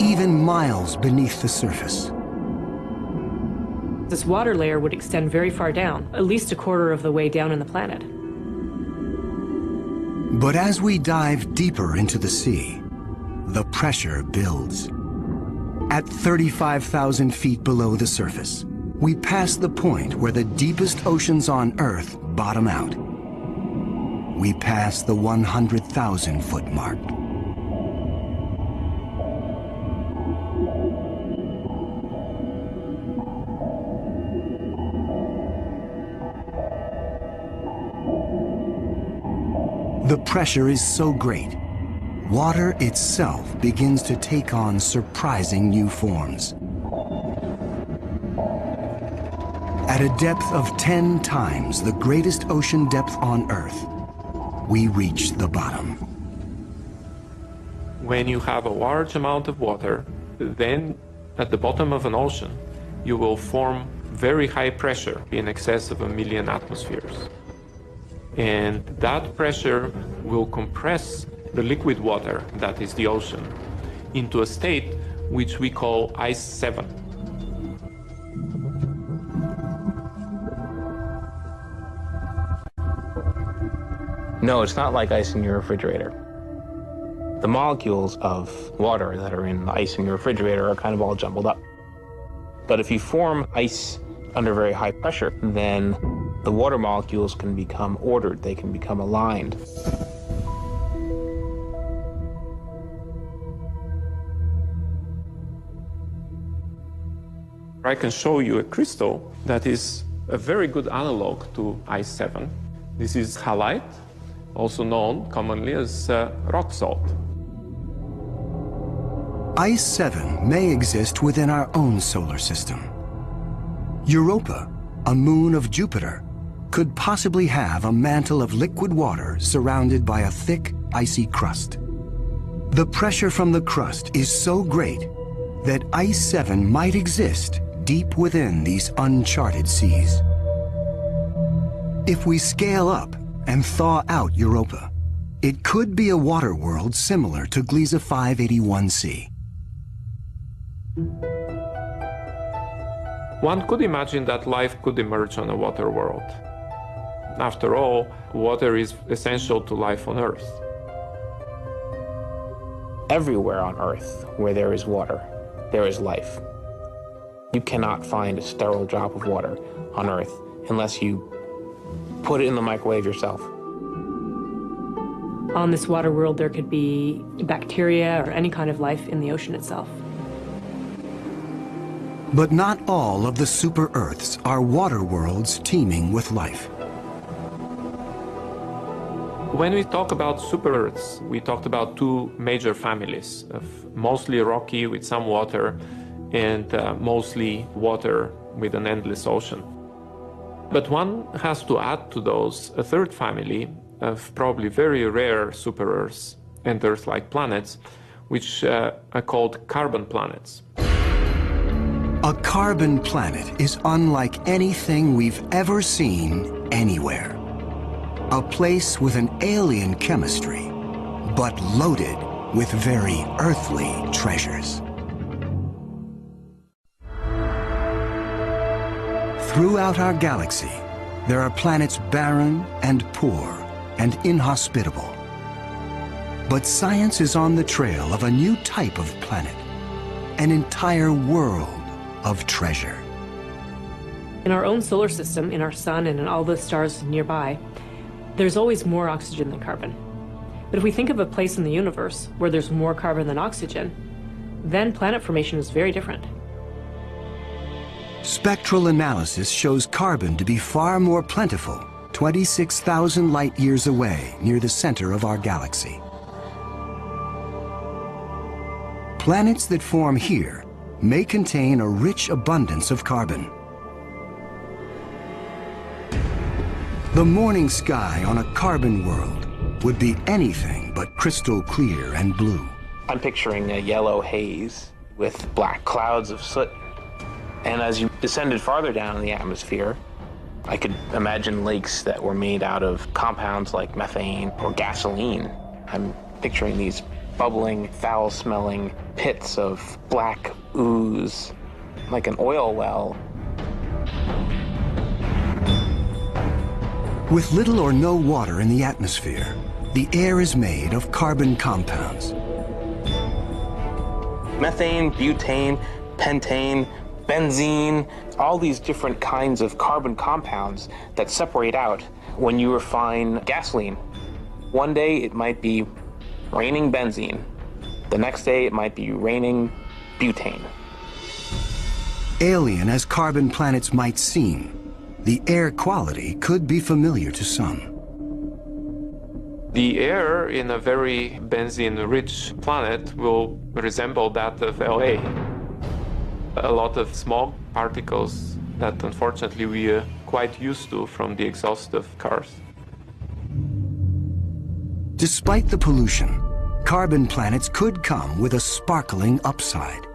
Even miles beneath the surface. This water layer would extend very far down, at least a quarter of the way down in the planet. But as we dive deeper into the sea, the pressure builds. At 35,000 feet below the surface, we pass the point where the deepest oceans on Earth bottom out. We pass the 100,000-foot mark. The pressure is so great, water itself begins to take on surprising new forms. At a depth of 10 times the greatest ocean depth on Earth, we reach the bottom. When you have a large amount of water, then at the bottom of an ocean, you will form very high pressure in excess of 1 million atmospheres. And that pressure will compress the liquid water, that is the ocean, into a state which we call Ice 7. No, it's not like ice in your refrigerator. The molecules of water that are in the ice in your refrigerator are kind of all jumbled up. But if you form ice under very high pressure, then the water molecules can become ordered, they can become aligned. I can show you a crystal that is a very good analog to Ice 7. This is halite, also known commonly as rock salt. Ice 7 may exist within our own solar system. Europa, a moon of Jupiter, could possibly have a mantle of liquid water surrounded by a thick, icy crust. The pressure from the crust is so great that Ice 7 might exist deep within these uncharted seas. If we scale up and thaw out Europa, it could be a water world similar to Gliese 581c. One could imagine that life could emerge on a water world. After all, water is essential to life on Earth. Everywhere on Earth where there is water, there is life. You cannot find a sterile drop of water on Earth unless you put it in the microwave yourself. On this water world, there could be bacteria or any kind of life in the ocean itself. But not all of the super-Earths are water worlds teeming with life. When we talk about super-Earths, we talked about 2 major families of mostly rocky with some water and mostly water with an endless ocean. But one has to add to those a 3rd family of probably very rare super-Earths and Earth-like planets, which are called carbon planets. A carbon planet is unlike anything we've ever seen anywhere. A place with an alien chemistry, but loaded with very earthly treasures. Throughout our galaxy, there are planets barren and poor and inhospitable. But science is on the trail of a new type of planet, an entire world of treasure. In our own solar system, in our sun and in all the stars nearby, there's always more oxygen than carbon. But if we think of a place in the universe where there's more carbon than oxygen, then planet formation is very different. Spectral analysis shows carbon to be far more plentiful, 26,000 light years away near the center of our galaxy. Planets that form here may contain a rich abundance of carbon. The morning sky on a carbon world would be anything but crystal clear and blue. I'm picturing a yellow haze with black clouds of soot. And as you descended farther down in the atmosphere, I could imagine lakes that were made out of compounds like methane or gasoline. I'm picturing these bubbling, foul-smelling pits of black ooze, like an oil well. With little or no water in the atmosphere, the air is made of carbon compounds. Methane, butane, pentane, benzene, all these different kinds of carbon compounds that separate out when you refine gasoline. One day it might be raining benzene. The next day it might be raining butane. Alien as carbon planets might seem, the air quality could be familiar to some. The air in a very benzene-rich planet will resemble that of LA. A lot of small particles that unfortunately we are quite used to from the exhaust of cars. Despite the pollution, carbon planets could come with a sparkling upside.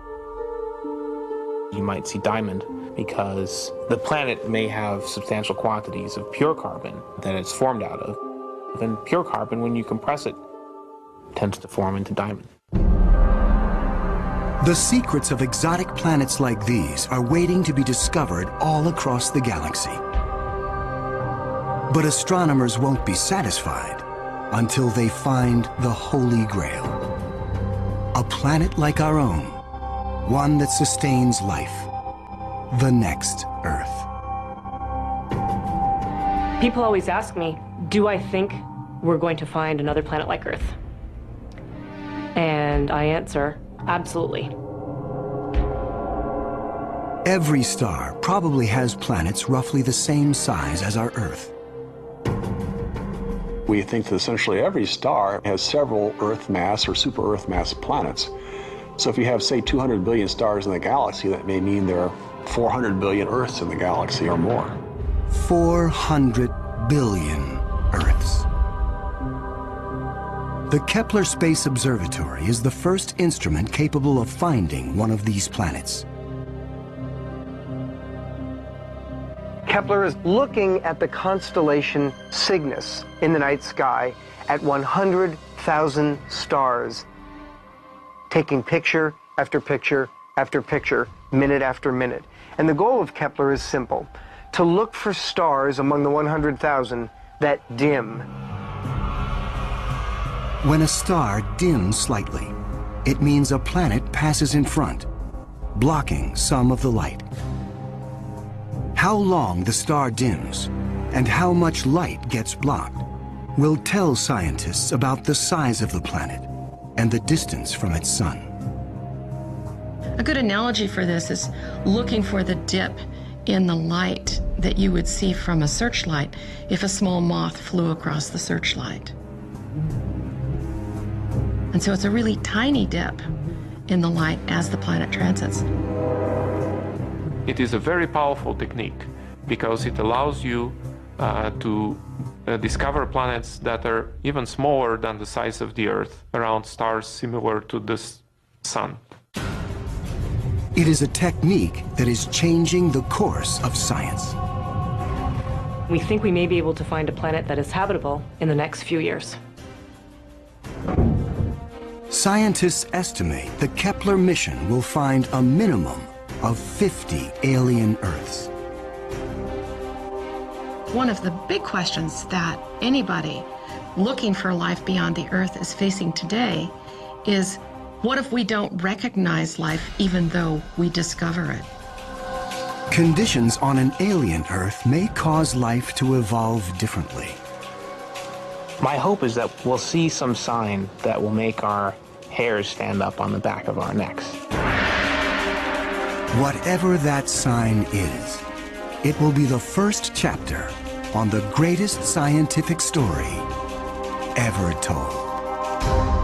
You might see diamond because the planet may have substantial quantities of pure carbon that it's formed out of. And pure carbon, when you compress it, tends to form into diamond. The secrets of exotic planets like these are waiting to be discovered all across the galaxy. But astronomers won't be satisfied until they find the Holy Grail. A planet like our own, one that sustains life, the next Earth. People always ask me, do I think we're going to find another planet like Earth? And I answer, absolutely. Every star probably has planets roughly the same size as our Earth. We think that essentially every star has several Earth mass or super Earth mass planets. So if you have, say, 200 billion stars in the galaxy, that may mean there are 400 billion Earths in the galaxy or more. 400 billion Earths. The Kepler Space Observatory is the first instrument capable of finding one of these planets. Kepler is looking at the constellation Cygnus in the night sky at 100,000 stars, taking picture after picture after picture, minute after minute. And the goal of Kepler is simple: to look for stars among the 100,000 that dim. When a star dims slightly, it means a planet passes in front, blocking some of the light. How long the star dims and how much light gets blocked will tell scientists about the size of the planet and the distance from its sun. A good analogy for this is looking for the dip in the light that you would see from a searchlight if a small moth flew across the searchlight. And so it's a really tiny dip in the light as the planet transits. It is a very powerful technique because it allows you to discover planets that are even smaller than the size of the Earth around stars similar to the Sun. It is a technique that is changing the course of science. We think we may be able to find a planet that is habitable in the next few years. Scientists estimate the Kepler mission will find a minimum of 50 alien Earths. One of the big questions that anybody looking for life beyond the Earth is facing today is, what if we don't recognize life even though we discover it? Conditions on an alien Earth may cause life to evolve differently. My hope is that we'll see some sign that will make our hairs stand up on the back of our necks. Whatever that sign is, it will be the first chapter on the greatest scientific story ever told.